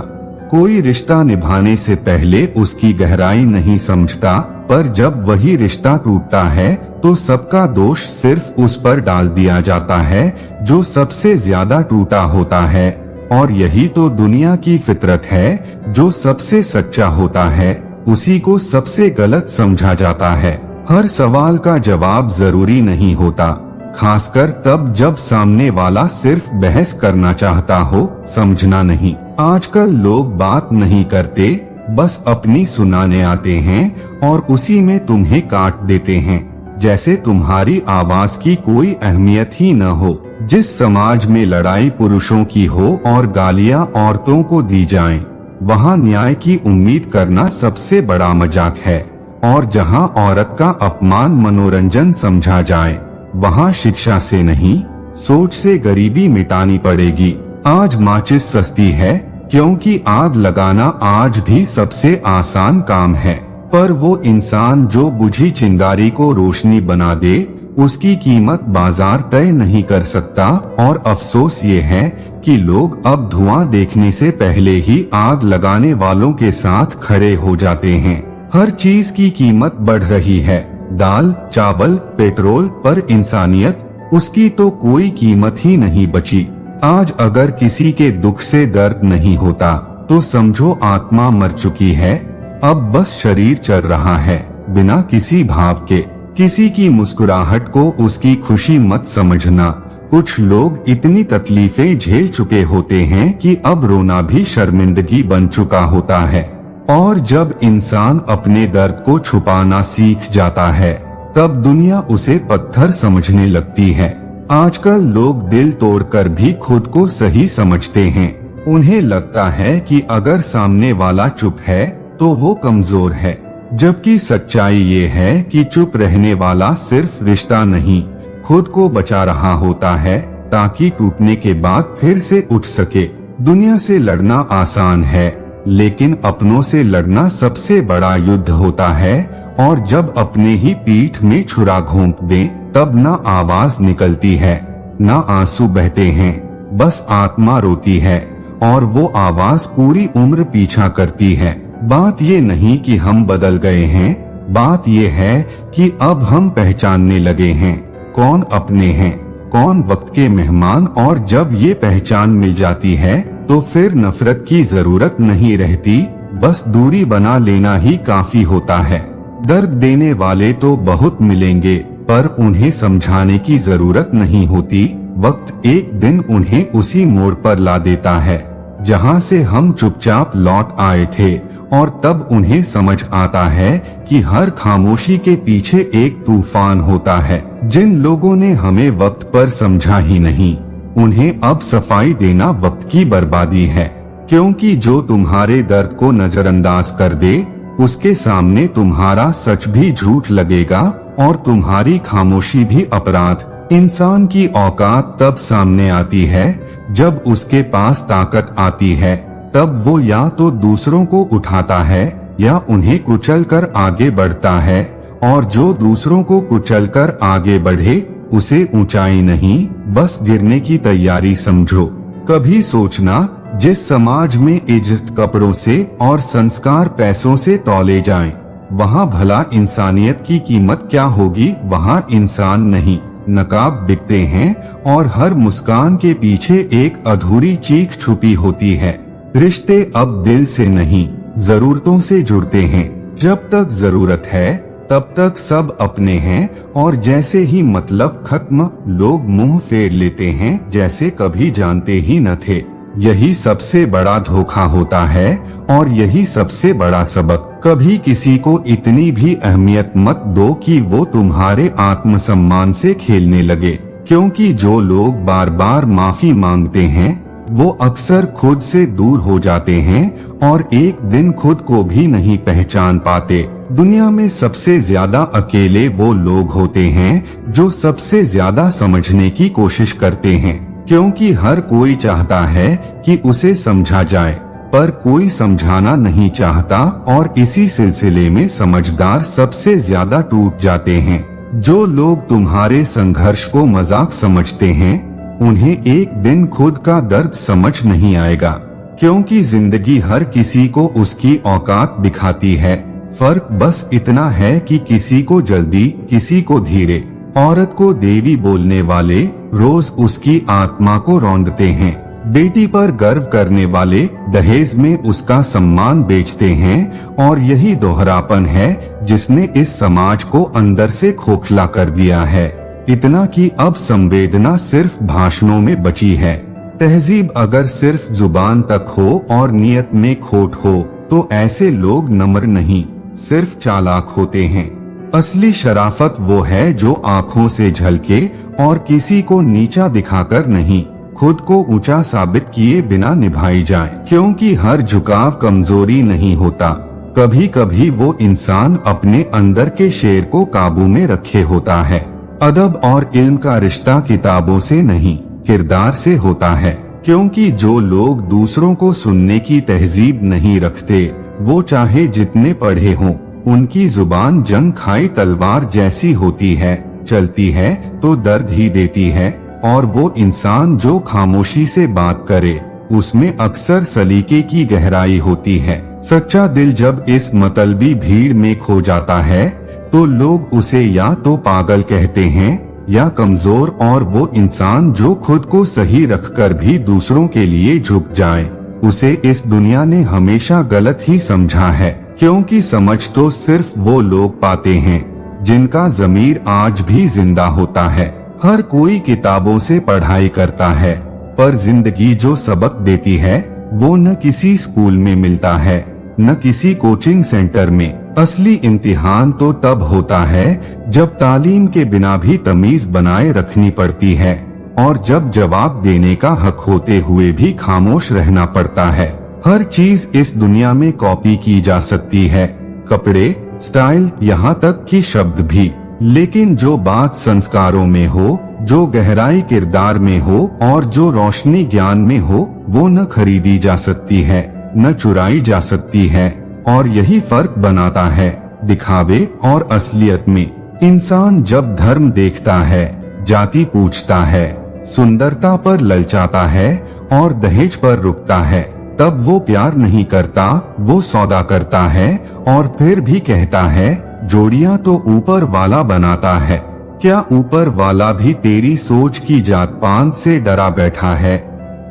कोई रिश्ता निभाने से पहले उसकी गहराई नहीं समझता, पर जब वही रिश्ता टूटता है तो सबका दोष सिर्फ उस पर डाल दिया जाता है जो सबसे ज्यादा टूटा होता है। और यही तो दुनिया की फितरत है, जो सबसे सच्चा होता है उसी को सबसे गलत समझा जाता है। हर सवाल का जवाब जरूरी नहीं होता, खासकर तब जब सामने वाला सिर्फ बहस करना चाहता हो, समझना नहीं। आजकल लोग बात नहीं करते, बस अपनी सुनाने आते हैं और उसी में तुम्हें काट देते हैं, जैसे तुम्हारी आवाज की कोई अहमियत ही न हो। जिस समाज में लड़ाई पुरुषों की हो और गालियां औरतों को दी जाएं, वहां न्याय की उम्मीद करना सबसे बड़ा मजाक है। और जहां औरत का अपमान मनोरंजन समझा जाए, वहां शिक्षा से नहीं सोच से गरीबी मिटानी पड़ेगी। आज माचिस सस्ती है क्योंकि आग लगाना आज भी सबसे आसान काम है, पर वो इंसान जो बुझी चिंगारी को रोशनी बना दे, उसकी कीमत बाजार तय नहीं कर सकता। और अफसोस ये है कि लोग अब धुआं देखने से पहले ही आग लगाने वालों के साथ खड़े हो जाते हैं। हर चीज की कीमत बढ़ रही है, दाल, चावल, पेट्रोल, पर इंसानियत, उसकी तो कोई कीमत ही नहीं बची। आज अगर किसी के दुख से दर्द नहीं होता तो समझो आत्मा मर चुकी है। अब बस शरीर चल रहा है बिना किसी भाव के। किसी की मुस्कुराहट को उसकी खुशी मत समझना। कुछ लोग इतनी तकलीफें झेल चुके होते हैं कि अब रोना भी शर्मिंदगी बन चुका होता है। और जब इंसान अपने दर्द को छुपाना सीख जाता है, तब दुनिया उसे पत्थर समझने लगती है। आजकल लोग दिल तोड़कर भी खुद को सही समझते हैं। उन्हें लगता है कि अगर सामने वाला चुप है तो वो कमजोर है, जबकि सच्चाई ये है कि चुप रहने वाला सिर्फ रिश्ता नहीं, खुद को बचा रहा होता है, ताकि टूटने के बाद फिर से उठ सके। दुनिया से लड़ना आसान है, लेकिन अपनों से लड़ना सबसे बड़ा युद्ध होता है। और जब अपने ही पीठ में छुरा घोंप दें, तब ना आवाज निकलती है, ना आंसू बहते हैं, बस आत्मा रोती है। और वो आवाज पूरी उम्र पीछा करती है। बात ये नहीं कि हम बदल गए हैं, बात ये है कि अब हम पहचानने लगे हैं कौन अपने हैं, कौन वक्त के मेहमान। और जब ये पहचान मिल जाती है तो फिर नफरत की जरूरत नहीं रहती, बस दूरी बना लेना ही काफी होता है। दर्द देने वाले तो बहुत मिलेंगे, पर उन्हें समझाने की जरूरत नहीं होती। वक्त एक दिन उन्हें उसी मोड़ पर ला देता है जहां से हम चुपचाप लौट आए थे, और तब उन्हें समझ आता है कि हर खामोशी के पीछे एक तूफान होता है। जिन लोगों ने हमें वक्त पर समझा ही नहीं, उन्हें अब सफाई देना वक्त की बर्बादी है, क्योंकि जो तुम्हारे दर्द को नजरअंदाज कर दे, उसके सामने तुम्हारा सच भी झूठ लगेगा और तुम्हारी खामोशी भी अपराध। इंसान की औकात तब सामने आती है जब उसके पास ताकत आती है। तब वो या तो दूसरों को उठाता है या उन्हें कुचलकर आगे बढ़ता है, और जो दूसरों को कुचलकर आगे बढ़े उसे ऊंचाई नहीं, बस गिरने की तैयारी समझो। कभी सोचना, जिस समाज में इज्जत कपड़ों से और संस्कार पैसों से तौले जाएं, वहाँ भला इंसानियत की कीमत क्या होगी। वहाँ इंसान नहीं, नकाब बिकते हैं, और हर मुस्कान के पीछे एक अधूरी चीख छुपी होती है। रिश्ते अब दिल से नहीं, जरूरतों से जुड़ते हैं। जब तक जरूरत है तब तक सब अपने हैं, और जैसे ही मतलब खत्म, लोग मुंह फेर लेते हैं जैसे कभी जानते ही न थे। यही सबसे बड़ा धोखा होता है, और यही सबसे बड़ा सबक। कभी किसी को इतनी भी अहमियत मत दो कि वो तुम्हारे आत्मसम्मान से खेलने लगे, क्योंकि जो लोग बार बार माफी मांगते हैं वो अक्सर खुद से दूर हो जाते हैं, और एक दिन खुद को भी नहीं पहचान पाते। दुनिया में सबसे ज्यादा अकेले वो लोग होते हैं जो सबसे ज्यादा समझने की कोशिश करते हैं, क्योंकि हर कोई चाहता है कि उसे समझा जाए, पर कोई समझाना नहीं चाहता, और इसी सिलसिले में समझदार सबसे ज्यादा टूट जाते हैं। जो लोग तुम्हारे संघर्ष को मजाक समझते हैं, उन्हें एक दिन खुद का दर्द समझ नहीं आएगा, क्योंकि जिंदगी हर किसी को उसकी औकात दिखाती है। फर्क बस इतना है कि किसी को जल्दी, किसी को धीरे। औरत को देवी बोलने वाले रोज उसकी आत्मा को रौंदते हैं। बेटी पर गर्व करने वाले दहेज में उसका सम्मान बेचते हैं, और यही दोहरापन है जिसने इस समाज को अंदर से खोखला कर दिया है। इतना कि अब संवेदना सिर्फ भाषणों में बची है। तहजीब अगर सिर्फ जुबान तक हो और नियत में खोट हो, तो ऐसे लोग नम्र नहीं, सिर्फ चालाक होते हैं। असली शराफत वो है जो आँखों से झलके, और किसी को नीचा दिखाकर नहीं, खुद को ऊंचा साबित किए बिना निभाई जाए। क्योंकि हर झुकाव कमजोरी नहीं होता, कभी कभी वो इंसान अपने अंदर के शेर को काबू में रखे होता है। अदब और इल्म का रिश्ता किताबों से नहीं, किरदार से होता है। क्योंकि जो लोग दूसरों को सुनने की तहजीब नहीं रखते, वो चाहे जितने पढ़े हों, उनकी जुबान जंग खाई तलवार जैसी होती है, चलती है तो दर्द ही देती है। और वो इंसान जो खामोशी से बात करे, उसमें अक्सर सलीके की गहराई होती है। सच्चा दिल जब इस मतलबी भीड़ में खो जाता है, तो लोग उसे या तो पागल कहते हैं या कमजोर, और वो इंसान जो खुद को सही रखकर भी दूसरों के लिए झुक जाए, उसे इस दुनिया ने हमेशा गलत ही समझा है। क्योंकि समझ तो सिर्फ वो लोग पाते हैं जिनका ज़मीर आज भी जिंदा होता है। हर कोई किताबों से पढ़ाई करता है, पर जिंदगी जो सबक देती है वो न किसी स्कूल में मिलता है, न किसी कोचिंग सेंटर में। असली इम्तिहान तो तब होता है जब तालीम के बिना भी तमीज बनाए रखनी पड़ती है, और जब जवाब देने का हक होते हुए भी खामोश रहना पड़ता है। हर चीज इस दुनिया में कॉपी की जा सकती है, कपड़े, स्टाइल, यहाँ तक कि शब्द भी, लेकिन जो बात संस्कारों में हो, जो गहराई किरदार में हो, और जो रोशनी ज्ञान में हो, वो न खरीदी जा सकती है, न चुराई जा सकती है। और यही फर्क बनाता है दिखावे और असलियत में। इंसान जब धर्म देखता है, जाति पूछता है, सुंदरता पर ललचाता है और दहेज पर रुकता है, तब वो प्यार नहीं करता, वो सौदा करता है। और फिर भी कहता है जोड़ियां तो ऊपर वाला बनाता है। क्या ऊपर वाला भी तेरी सोच की जात पात से डरा बैठा है?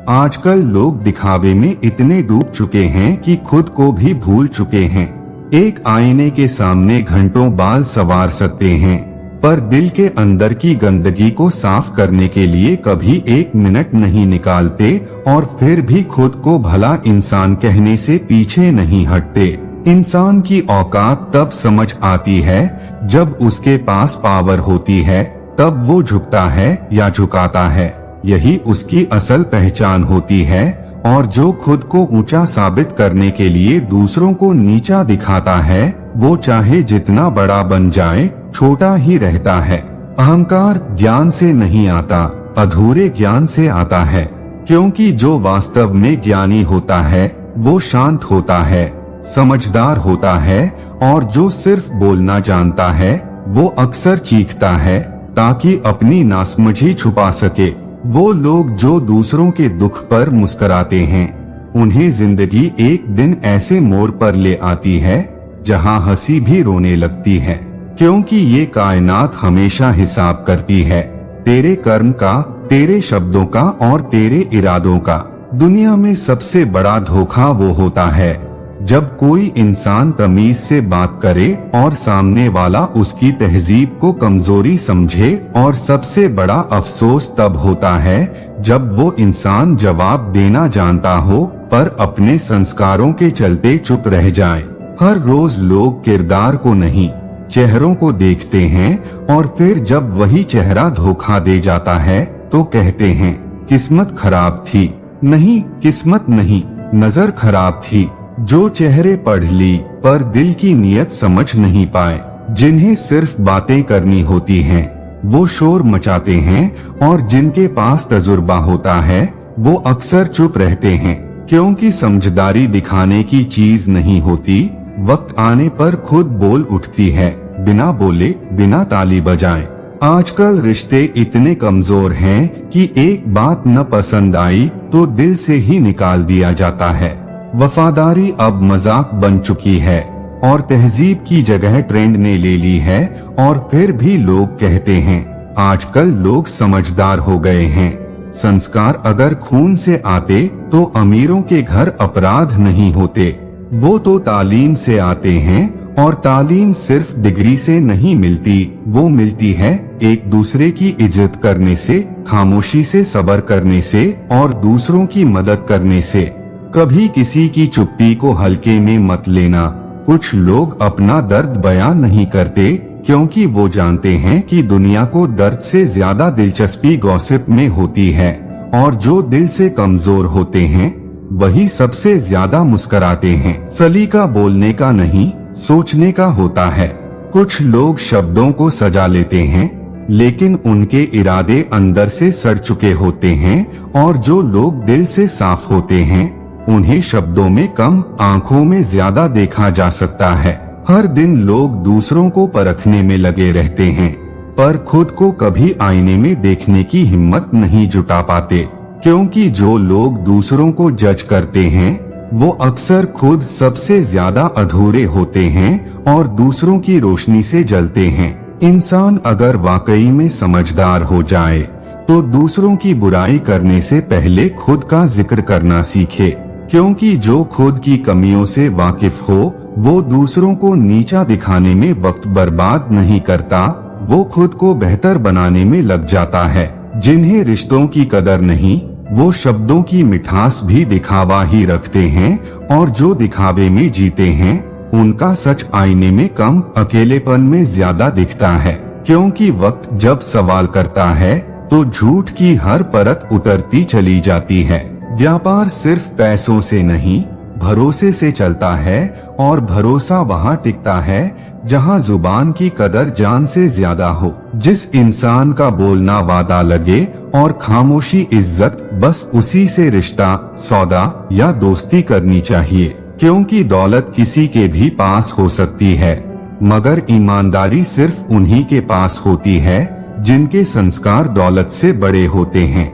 आजकल लोग दिखावे में इतने डूब चुके हैं कि खुद को भी भूल चुके हैं। एक आईने के सामने घंटों बाल संवार सकते हैं, पर दिल के अंदर की गंदगी को साफ करने के लिए कभी 1 मिनट नहीं निकालते और फिर भी खुद को भला इंसान कहने से पीछे नहीं हटते। इंसान की औकात तब समझ आती है जब उसके पास पावर होती है, तब वो झुकता है या झुकाता है, यही उसकी असल पहचान होती है। और जो खुद को ऊंचा साबित करने के लिए दूसरों को नीचा दिखाता है, वो चाहे जितना बड़ा बन जाए छोटा ही रहता है। अहंकार ज्ञान से नहीं आता, अधूरे ज्ञान से आता है, क्योंकि जो वास्तव में ज्ञानी होता है वो शांत होता है, समझदार होता है, और जो सिर्फ बोलना जानता है वो अक्सर चीखता है ताकि अपनी नासमझी छुपा सके। वो लोग जो दूसरों के दुख पर मुस्कुराते हैं, उन्हें जिंदगी एक दिन ऐसे मोड़ पर ले आती है जहां हंसी भी रोने लगती है, क्योंकि ये कायनात हमेशा हिसाब करती है तेरे कर्म का, तेरे शब्दों का और तेरे इरादों का। दुनिया में सबसे बड़ा धोखा वो होता है जब कोई इंसान तमीज से बात करे और सामने वाला उसकी तहजीब को कमजोरी समझे, और सबसे बड़ा अफसोस तब होता है जब वो इंसान जवाब देना जानता हो पर अपने संस्कारों के चलते चुप रह जाए। हर रोज लोग किरदार को नहीं, चेहरों को देखते हैं, और फिर जब वही चेहरा धोखा दे जाता है तो कहते हैं किस्मत खराब थी। नहीं, किस्मत नहीं, नजर खराब थी। जो चेहरे पढ़ ली पर दिल की नीयत समझ नहीं पाए, जिन्हें सिर्फ बातें करनी होती हैं, वो शोर मचाते हैं, और जिनके पास तजुर्बा होता है वो अक्सर चुप रहते हैं, क्योंकि समझदारी दिखाने की चीज नहीं होती, वक्त आने पर खुद बोल उठती है, बिना बोले, बिना ताली बजाए। आजकल रिश्ते इतने कमजोर हैं कि एक बात न पसंद आई तो दिल से ही निकाल दिया जाता है। वफादारी अब मजाक बन चुकी है और तहजीब की जगह ट्रेंड ने ले ली है, और फिर भी लोग कहते हैं आजकल लोग समझदार हो गए हैं। संस्कार अगर खून से आते तो अमीरों के घर अपराध नहीं होते, वो तो तालीम से आते हैं, और तालीम सिर्फ डिग्री से नहीं मिलती, वो मिलती है एक दूसरे की इज्जत करने से, खामोशी से सब्र करने से, और दूसरों की मदद करने से। कभी किसी की चुप्पी को हल्के में मत लेना। कुछ लोग अपना दर्द बयान नहीं करते क्योंकि वो जानते हैं कि दुनिया को दर्द से ज्यादा दिलचस्पी गॉसिप में होती है, और जो दिल से कमजोर होते हैं वही सबसे ज्यादा मुस्कुराते हैं। सलीका बोलने का नहीं, सोचने का होता है। कुछ लोग शब्दों को सजा लेते हैं, लेकिन उनके इरादे अंदर से सड़ चुके होते हैं, और जो लोग दिल से साफ होते हैं उन्हें शब्दों में कम, आंखों में ज्यादा देखा जा सकता है। हर दिन लोग दूसरों को परखने में लगे रहते हैं, पर खुद को कभी आईने में देखने की हिम्मत नहीं जुटा पाते, क्योंकि जो लोग दूसरों को जज करते हैं वो अक्सर खुद सबसे ज्यादा अधूरे होते हैं और दूसरों की रोशनी से जलते हैं। इंसान अगर वाकई में समझदार हो जाए तो दूसरों की बुराई करने से पहले खुद का जिक्र करना सीखे, क्योंकि जो खुद की कमियों से वाकिफ हो वो दूसरों को नीचा दिखाने में वक्त बर्बाद नहीं करता, वो खुद को बेहतर बनाने में लग जाता है। जिन्हें रिश्तों की कदर नहीं, वो शब्दों की मिठास भी दिखावा ही रखते हैं, और जो दिखावे में जीते हैं उनका सच आईने में कम, अकेलेपन में ज्यादा दिखता है। क्योंकि वक्त जब सवाल करता है तो झूठ की हर परत उतरती चली जाती है। व्यापार सिर्फ पैसों से नहीं, भरोसे से चलता है, और भरोसा वहाँ टिकता है जहाँ जुबान की कदर जान से ज्यादा हो। जिस इंसान का बोलना वादा लगे और खामोशी इज्जत, बस उसी से रिश्ता, सौदा या दोस्ती करनी चाहिए, क्योंकि दौलत किसी के भी पास हो सकती है, मगर ईमानदारी सिर्फ उन्हीं के पास होती है जिनके संस्कार दौलत से बड़े होते हैं।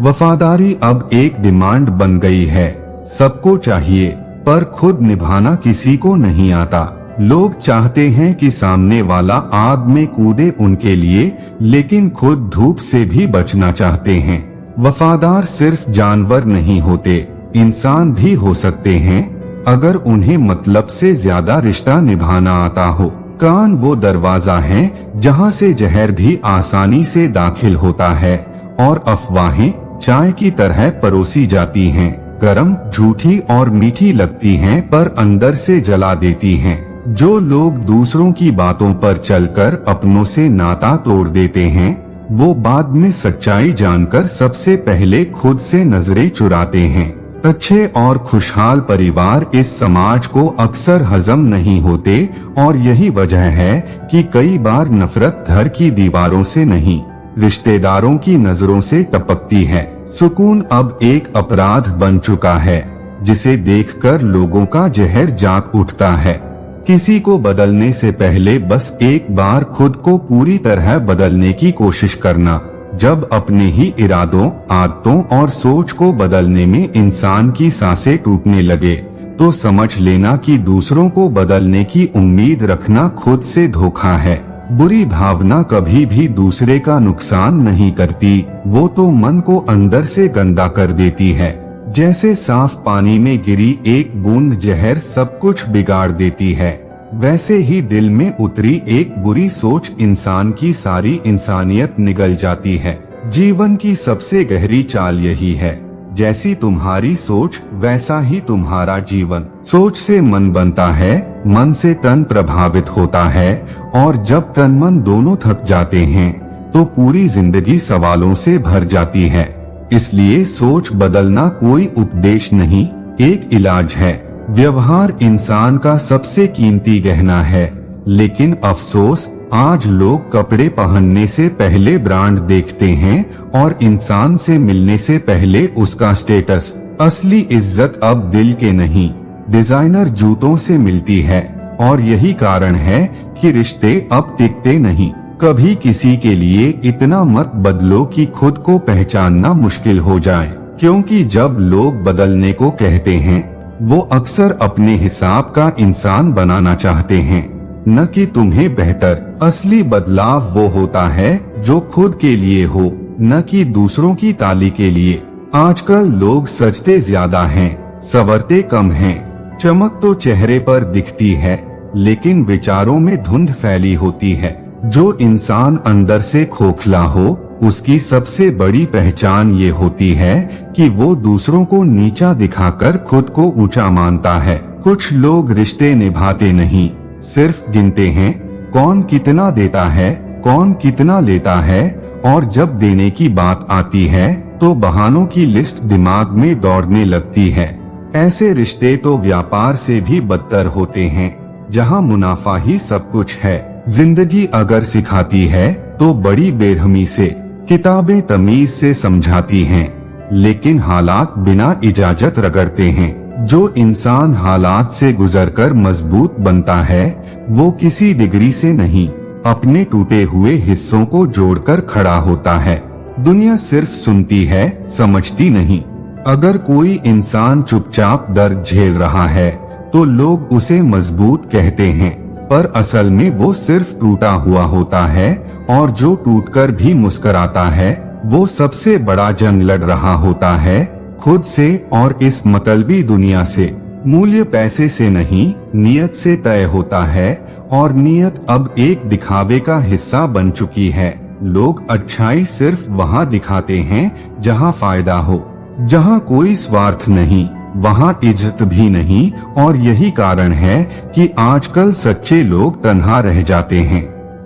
वफादारी अब एक डिमांड बन गई है, सबको चाहिए, पर खुद निभाना किसी को नहीं आता। लोग चाहते हैं कि सामने वाला आग में कूदे उनके लिए, लेकिन खुद धूप से भी बचना चाहते हैं। वफादार सिर्फ जानवर नहीं होते, इंसान भी हो सकते हैं, अगर उन्हें मतलब से ज्यादा रिश्ता निभाना आता हो। कान वो दरवाजा है जहां से जहर भी आसानी से दाखिल होता है और अफवाहें चाय की तरह परोसी जाती हैं, गरम, झूठी और मीठी लगती हैं पर अंदर से जला देती हैं। जो लोग दूसरों की बातों पर चलकर अपनों से नाता तोड़ देते हैं, वो बाद में सच्चाई जानकर सबसे पहले खुद से नजरें चुराते हैं। अच्छे और खुशहाल परिवार इस समाज को अक्सर हजम नहीं होते और यही वजह है कि कई बार नफरत घर की दीवारों से नहीं, रिश्तेदारों की नजरों से टपकती है। सुकून अब एक अपराध बन चुका है जिसे देखकर लोगों का जहर जाग उठता है। किसी को बदलने से पहले बस एक बार खुद को पूरी तरह बदलने की कोशिश करना। जब अपने ही इरादों, आदतों और सोच को बदलने में इंसान की सांसें टूटने लगे, तो समझ लेना कि दूसरों को बदलने की उम्मीद रखना खुद से धोखा है। बुरी भावना कभी भी दूसरे का नुकसान नहीं करती, वो तो मन को अंदर से गंदा कर देती है। जैसे साफ पानी में गिरी एक बूंद जहर सब कुछ बिगाड़ देती है, वैसे ही दिल में उतरी एक बुरी सोच इंसान की सारी इंसानियत निगल जाती है। जीवन की सबसे गहरी चाल यही है, जैसी तुम्हारी सोच वैसा ही तुम्हारा जीवन। सोच से मन बनता है, मन से तन प्रभावित होता है और जब तन मन दोनों थक जाते हैं तो पूरी जिंदगी सवालों से भर जाती है। इसलिए सोच बदलना कोई उपदेश नहीं, एक इलाज है। व्यवहार इंसान का सबसे कीमती गहना है, लेकिन अफसोस आज लोग कपड़े पहनने से पहले ब्रांड देखते हैं और इंसान से मिलने से पहले उसका स्टेटस। असली इज्जत अब दिल के नहीं, डिजाइनर जूतों से मिलती है और यही कारण है कि रिश्ते अब टिकते नहीं। कभी किसी के लिए इतना मत बदलो कि खुद को पहचानना मुश्किल हो जाए, क्योंकि जब लोग बदलने को कहते हैं वो अक्सर अपने हिसाब का इंसान बनाना चाहते हैं, न कि तुम्हें बेहतर। असली बदलाव वो होता है जो खुद के लिए हो, न कि दूसरों की ताली के लिए। आजकल लोग सजते ज्यादा हैं, संवरते कम हैं। चमक तो चेहरे पर दिखती है, लेकिन विचारों में धुंध फैली होती है। जो इंसान अंदर से खोखला हो, उसकी सबसे बड़ी पहचान ये होती है कि वो दूसरों को नीचा दिखाकर खुद को ऊंचा मानता है। कुछ लोग रिश्ते निभाते नहीं, सिर्फ गिनते हैं कौन कितना देता है, कौन कितना लेता है, और जब देने की बात आती है तो बहानों की लिस्ट दिमाग में दौड़ने लगती है। ऐसे रिश्ते तो व्यापार से भी बदतर होते हैं, जहां मुनाफा ही सब कुछ है। जिंदगी अगर सिखाती है तो बड़ी बेरहमी से, किताबें तमीज से समझाती हैं, लेकिन हालात बिना इजाजत रगड़ते हैं। जो इंसान हालात से गुजरकर मजबूत बनता है, वो किसी डिग्री से नहीं, अपने टूटे हुए हिस्सों को जोड़कर खड़ा होता है। दुनिया सिर्फ सुनती है, समझती नहीं। अगर कोई इंसान चुपचाप दर्द झेल रहा है तो लोग उसे मजबूत कहते हैं, पर असल में वो सिर्फ टूटा हुआ होता है, और जो टूटकर भी मुस्कुराता है वो सबसे बड़ा जंग लड़ रहा होता है, खुद से और इस मतलबी दुनिया से। मूल्य पैसे से नहीं, नियत से तय होता है, और नियत अब एक दिखावे का हिस्सा बन चुकी है। लोग अच्छाई सिर्फ वहाँ दिखाते हैं जहाँ फायदा हो, जहाँ कोई स्वार्थ नहीं, वहाँ इज्जत भी नहीं, और यही कारण है कि आजकल सच्चे लोग तन्हा रह जाते हैं।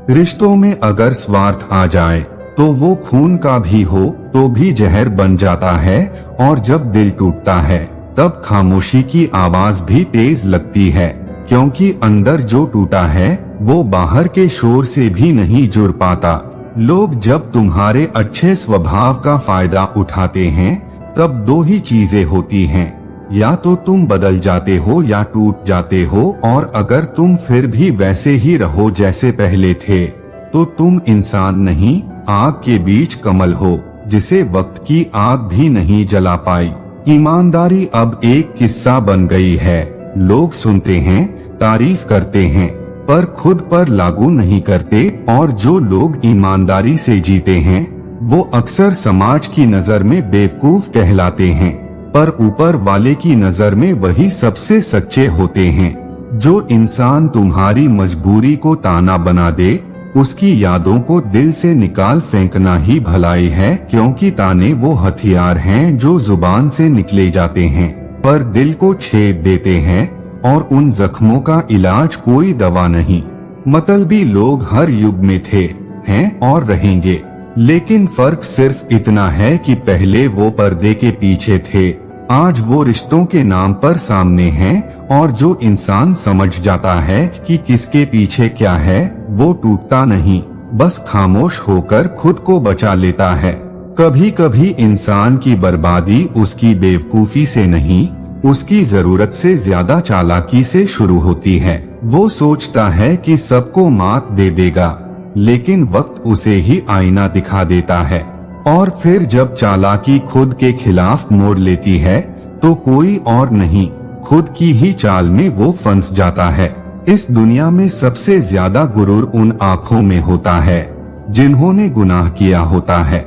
रिश्तों में अगर स्वार्थ आ जाए तो वो खून का भी हो तो भी जहर बन जाता है, और जब दिल टूटता है तब खामोशी की आवाज भी तेज लगती है, क्योंकि अंदर जो टूटा है वो बाहर के शोर से भी नहीं जुड़ पाता। लोग जब तुम्हारे अच्छे स्वभाव का फायदा उठाते हैं तब दो ही चीजें होती हैं, या तो तुम बदल जाते हो या टूट जाते हो, और अगर तुम फिर भी वैसे ही रहो जैसे पहले थे तो तुम इंसान नहीं, आग के बीच कमल हो जिसे वक्त की आग भी नहीं जला पाई। ईमानदारी अब एक किस्सा बन गई है। लोग सुनते हैं, तारीफ करते हैं, पर खुद पर लागू नहीं करते, और जो लोग ईमानदारी से जीते हैं वो अक्सर समाज की नजर में बेवकूफ कहलाते हैं, पर ऊपर वाले की नजर में वही सबसे सच्चे होते हैं। जो इंसान तुम्हारी मजबूरी को ताना बना दे, उसकी यादों को दिल से निकाल फेंकना ही भलाई है, क्योंकि ताने वो हथियार हैं जो जुबान से निकले जाते हैं पर दिल को छेद देते हैं, और उन जख्मों का इलाज कोई दवा नहीं। मतलबी लोग हर युग में थे, हैं और रहेंगे, लेकिन फर्क सिर्फ इतना है कि पहले वो पर्दे के पीछे थे, आज वो रिश्तों के नाम पर सामने हैं। और जो इंसान समझ जाता है कि किसके पीछे क्या है, वो टूटता नहीं, बस खामोश होकर खुद को बचा लेता है। कभी कभी इंसान की बर्बादी उसकी बेवकूफी से नहीं, उसकी जरूरत से ज्यादा चालाकी से शुरू होती है। वो सोचता है कि सबको मात दे देगा, लेकिन वक्त उसे ही आईना दिखा देता है। और फिर जब चालाकी खुद के खिलाफ मोड़ लेती है, तो कोई और नहीं, खुद की ही चाल में वो फंस जाता है। इस दुनिया में सबसे ज्यादा गुरूर उन आँखों में होता है जिन्होंने गुनाह किया होता है।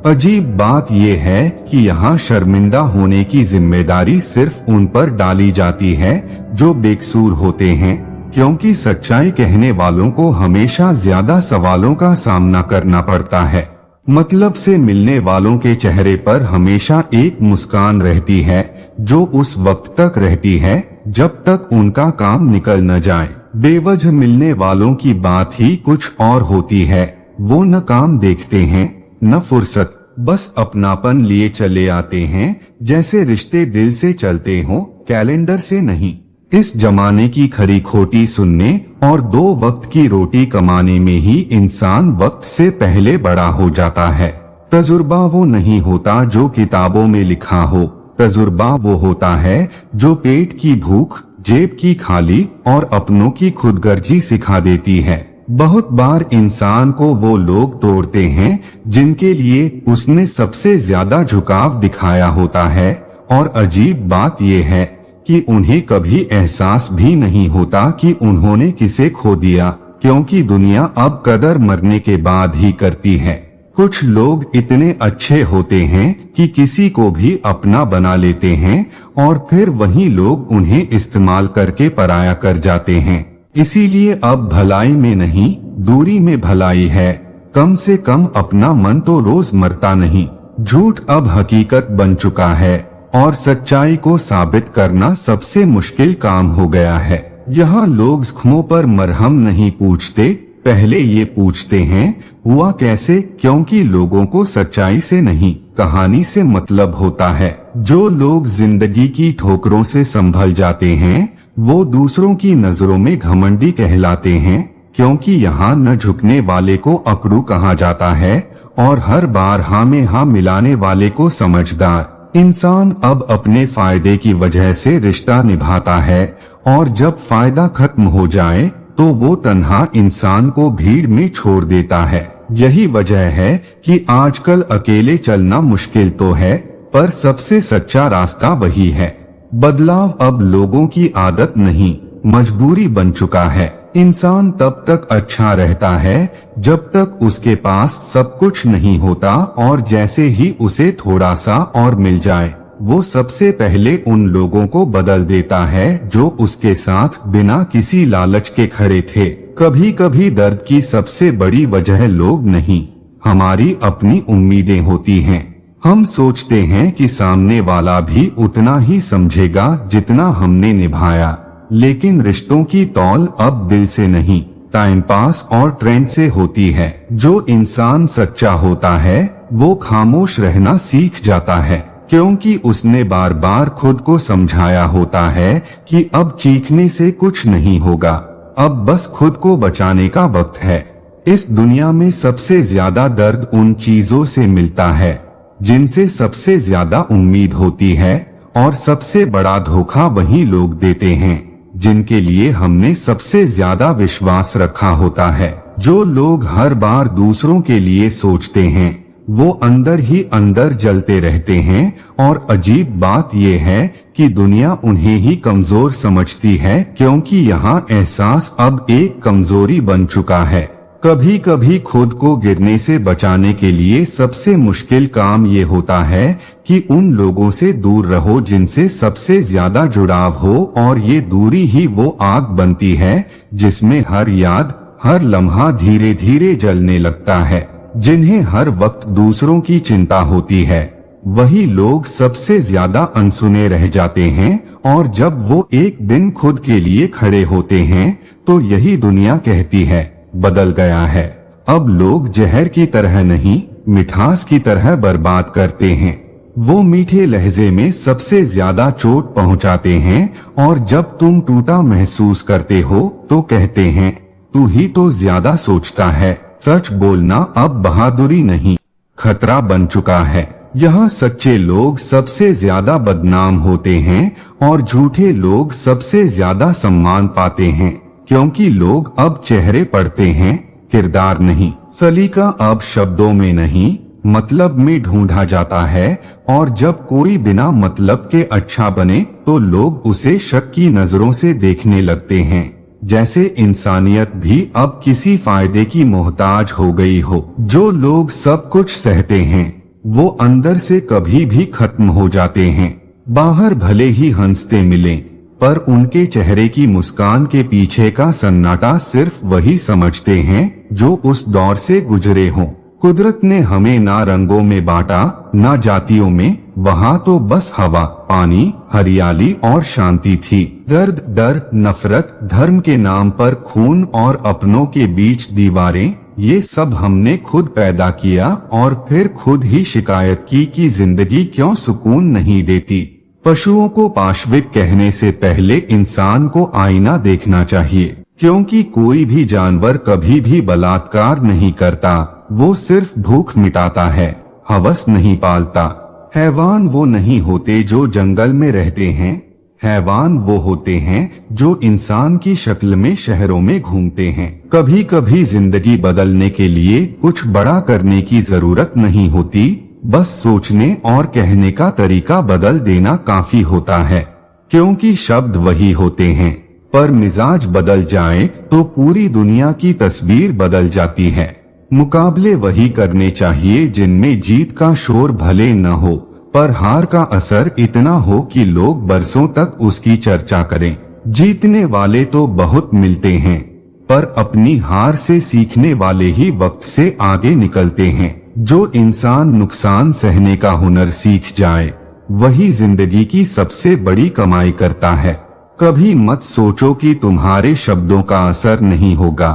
अजीब बात यह है कि यहाँ शर्मिंदा होने की जिम्मेदारी सिर्फ उन पर डाली जाती है जो बेकसूर होते हैं, क्योंकि सच्चाई कहने वालों को हमेशा ज्यादा सवालों का सामना करना पड़ता है। मतलब से मिलने वालों के चेहरे पर हमेशा एक मुस्कान रहती है, जो उस वक्त तक रहती है जब तक उनका काम निकल न जाए। बेवजह मिलने वालों की बात ही कुछ और होती है। वो न काम देखते हैं न फुर्सत, बस अपनापन लिए चले आते हैं, जैसे रिश्ते दिल से चलते हों, कैलेंडर से नहीं। इस जमाने की खरी खोटी सुनने और 2 वक्त की रोटी कमाने में ही इंसान वक्त से पहले बड़ा हो जाता है। तजुर्बा वो नहीं होता जो किताबों में लिखा हो, तजुर्बा वो होता है जो पेट की भूख, जेब की खाली और अपनों की खुदगर्जी सिखा देती है। बहुत बार इंसान को वो लोग तोड़ते हैं जिनके लिए उसने सबसे ज्यादा झुकाव दिखाया होता है, और अजीब बात यह है कि उन्हें कभी एहसास भी नहीं होता कि उन्होंने किसे खो दिया, क्योंकि दुनिया अब कदर मरने के बाद ही करती है। कुछ लोग इतने अच्छे होते हैं कि किसी को भी अपना बना लेते हैं, और फिर वही लोग उन्हें इस्तेमाल करके पराया कर जाते हैं। इसीलिए अब भलाई में नहीं, दूरी में भलाई है। कम से कम अपना मन तो रोज मरता नहीं। झूठ अब हकीकत बन चुका है, और सच्चाई को साबित करना सबसे मुश्किल काम हो गया है। यहाँ लोग जख्मों पर मरहम नहीं पूछते, पहले ये पूछते हैं हुआ कैसे, क्योंकि लोगों को सच्चाई से नहीं, कहानी से मतलब होता है। जो लोग जिंदगी की ठोकरों से संभल जाते हैं, वो दूसरों की नजरों में घमंडी कहलाते हैं, क्योंकि यहाँ न झुकने वाले को अकड़ू कहा जाता है, और हर बार हाँ में हाँ मिलाने वाले को समझदार। इंसान अब अपने फायदे की वजह से रिश्ता निभाता है, और जब फायदा खत्म हो जाए तो वो तन्हा इंसान को भीड़ में छोड़ देता है। यही वजह है कि आजकल अकेले चलना मुश्किल तो है, पर सबसे सच्चा रास्ता वही है। बदलाव अब लोगों की आदत नहीं, मजबूरी बन चुका है। इंसान तब तक अच्छा रहता है जब तक उसके पास सब कुछ नहीं होता, और जैसे ही उसे थोड़ा सा और मिल जाए, वो सबसे पहले उन लोगों को बदल देता है जो उसके साथ बिना किसी लालच के खड़े थे। कभी कभी दर्द की सबसे बड़ी वजह लोग नहीं, हमारी अपनी उम्मीदें होती हैं। हम सोचते हैं कि सामने वाला भी उतना ही समझेगा जितना हमने निभाया, लेकिन रिश्तों की तौल अब दिल से नहीं, टाइम पास और ट्रेंड से होती है। जो इंसान सच्चा होता है वो खामोश रहना सीख जाता है, क्योंकि उसने बार बार खुद को समझाया होता है कि अब चीखने से कुछ नहीं होगा, अब बस खुद को बचाने का वक्त है। इस दुनिया में सबसे ज्यादा दर्द उन चीजों से मिलता है जिनसे सबसे ज्यादा उम्मीद होती है, और सबसे बड़ा धोखा वही लोग देते हैं जिनके लिए हमने सबसे ज्यादा विश्वास रखा होता है। जो लोग हर बार दूसरों के लिए सोचते हैं, वो अंदर ही अंदर जलते रहते हैं, और अजीब बात यह है कि दुनिया उन्हें ही कमजोर समझती है, क्योंकि यहाँ एहसास अब एक कमजोरी बन चुका है। कभी कभी खुद को गिरने से बचाने के लिए सबसे मुश्किल काम ये होता है कि उन लोगों से दूर रहो जिनसे सबसे ज्यादा जुड़ाव हो, और ये दूरी ही वो आग बनती है जिसमें हर याद, हर लम्हा धीरे धीरे जलने लगता है। जिन्हें हर वक्त दूसरों की चिंता होती है, वही लोग सबसे ज्यादा अनसुने रह जाते हैं, और जब वो एक दिन खुद के लिए खड़े होते हैं तो यही दुनिया कहती है बदल गया है। अब लोग जहर की तरह नहीं, मिठास की तरह बर्बाद करते हैं। वो मीठे लहजे में सबसे ज्यादा चोट पहुंचाते हैं, और जब तुम टूटा महसूस करते हो तो कहते हैं तू ही तो ज्यादा सोचता है। सच बोलना अब बहादुरी नहीं, खतरा बन चुका है। यहाँ सच्चे लोग सबसे ज्यादा बदनाम होते हैं और झूठे लोग सबसे ज्यादा सम्मान पाते हैं, क्योंकि लोग अब चेहरे पढ़ते हैं, किरदार नहीं। सलीका अब शब्दों में नहीं, मतलब में ढूंढा जाता है, और जब कोई बिना मतलब के अच्छा बने तो लोग उसे शक की नजरों से देखने लगते हैं, जैसे इंसानियत भी अब किसी फायदे की मोहताज हो गई हो। जो लोग सब कुछ सहते हैं वो अंदर से कभी भी खत्म हो जाते हैं। बाहर भले ही हंसते मिलें, पर उनके चेहरे की मुस्कान के पीछे का सन्नाटा सिर्फ वही समझते हैं जो उस दौर से गुजरे हों। कुदरत ने हमें ना रंगों में बांटा, ना जातियों में, वहाँ तो बस हवा, पानी, हरियाली और शांति थी। दर्द, डर, नफरत, धर्म के नाम पर खून और अपनों के बीच दीवारें, ये सब हमने खुद पैदा किया और फिर खुद ही शिकायत की कि जिंदगी क्यों सुकून नहीं देती। पशुओं को पाशविक कहने से पहले इंसान को आईना देखना चाहिए, क्योंकि कोई भी जानवर कभी भी बलात्कार नहीं करता, वो सिर्फ भूख मिटाता है, हवस नहीं पालता। हैवान वो नहीं होते जो जंगल में रहते हैं, हैवान वो होते हैं जो इंसान की शक्ल में शहरों में घूमते हैं। कभी कभी जिंदगी बदलने के लिए कुछ बड़ा करने की जरूरत नहीं होती, बस सोचने और कहने का तरीका बदल देना काफी होता है, क्योंकि शब्द वही होते हैं, पर मिजाज बदल जाए तो पूरी दुनिया की तस्वीर बदल जाती है। मुकाबले वही करने चाहिए जिनमें जीत का शोर भले न हो, पर हार का असर इतना हो कि लोग बरसों तक उसकी चर्चा करें। जीतने वाले तो बहुत मिलते हैं, पर अपनी हार से सीखने वाले ही वक्त से आगे निकलते हैं। जो इंसान नुकसान सहने का हुनर सीख जाए, वही जिंदगी की सबसे बड़ी कमाई करता है। कभी मत सोचो कि तुम्हारे शब्दों का असर नहीं होगा,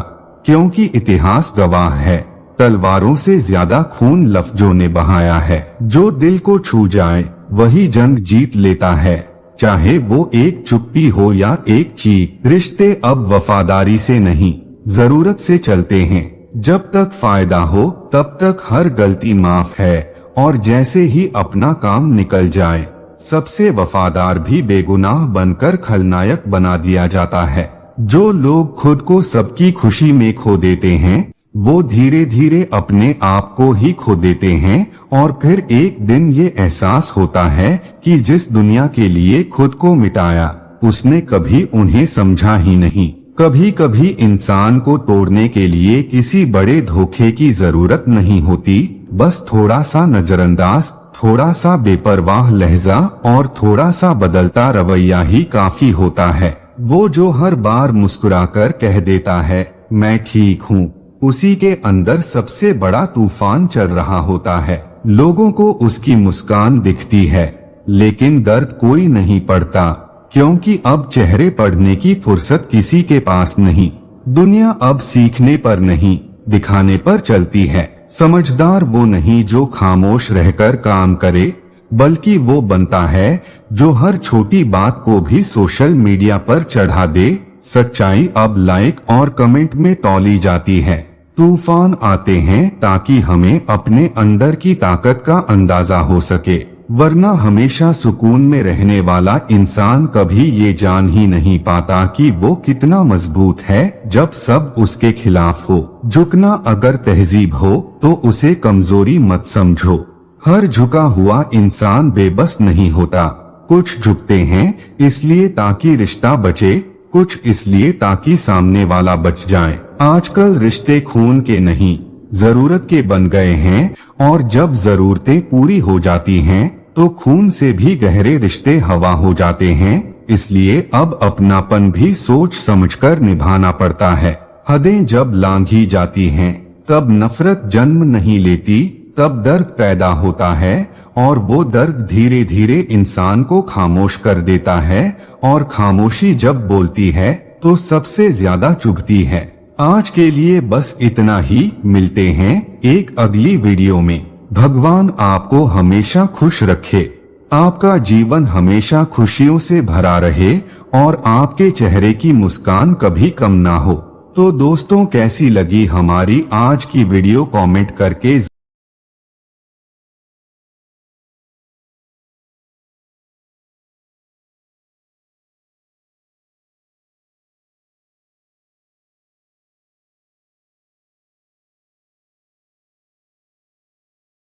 क्योंकि इतिहास गवाह है, तलवारों से ज्यादा खून लफ्जों ने बहाया है। जो दिल को छू जाए वही जंग जीत लेता है, चाहे वो एक चुप्पी हो या एक चीख। रिश्ते अब वफादारी से नहीं, जरूरत से चलते हैं। जब तक फायदा हो तब तक हर गलती माफ है, और जैसे ही अपना काम निकल जाए सबसे वफादार भी बेगुनाह बनकर खलनायक बना दिया जाता है। जो लोग खुद को सबकी खुशी में खो देते हैं, वो धीरे धीरे अपने आप को ही खो देते हैं, और फिर एक दिन ये एहसास होता है कि जिस दुनिया के लिए खुद को मिटाया उसने कभी उन्हें समझा ही नहीं। कभी कभी इंसान को तोड़ने के लिए किसी बड़े धोखे की जरूरत नहीं होती, बस थोड़ा सा नजरअंदाज, थोड़ा सा बेपरवाह लहजा और थोड़ा सा बदलता रवैया ही काफी होता है। वो जो हर बार मुस्कुराकर कह देता है मैं ठीक हूँ, उसी के अंदर सबसे बड़ा तूफान चल रहा होता है। लोगों को उसकी मुस्कान दिखती है, लेकिन दर्द कोई नहीं पढ़ता, क्योंकि अब चेहरे पढ़ने की फुर्सत किसी के पास नहीं। दुनिया अब सीखने पर नहीं, दिखाने पर चलती है। समझदार वो नहीं जो खामोश रहकर काम करे, बल्कि वो बनता है जो हर छोटी बात को भी सोशल मीडिया पर चढ़ा दे। सच्चाई अब लाइक और कमेंट में तौली जाती है। तूफान आते हैं ताकि हमें अपने अंदर की ताकत का अंदाजा हो सके, वरना हमेशा सुकून में रहने वाला इंसान कभी ये जान ही नहीं पाता कि वो कितना मजबूत है जब सब उसके खिलाफ हो। झुकना अगर तहजीब हो तो उसे कमजोरी मत समझो। हर झुका हुआ इंसान बेबस नहीं होता, कुछ झुकते हैं इसलिए ताकि रिश्ता बचे, कुछ इसलिए ताकि सामने वाला बच जाए। आजकल रिश्ते खून के नहीं, जरूरत के बन गए हैं, और जब जरूरतें पूरी हो जाती हैं तो खून से भी गहरे रिश्ते हवा हो जाते हैं। इसलिए अब अपनापन भी सोच समझकर निभाना पड़ता है। हदें जब लांघी जाती हैं तब नफरत जन्म नहीं लेती, तब दर्द पैदा होता है, और वो दर्द धीरे धीरे इंसान को खामोश कर देता है, और खामोशी जब बोलती है तो सबसे ज्यादा चुभती है। आज के लिए बस इतना ही, मिलते हैं एक अगली वीडियो में। भगवान आपको हमेशा खुश रखे, आपका जीवन हमेशा खुशियों से भरा रहे, और आपके चेहरे की मुस्कान कभी कम ना हो। तो दोस्तों, कैसी लगी हमारी आज की वीडियो कमेंट करके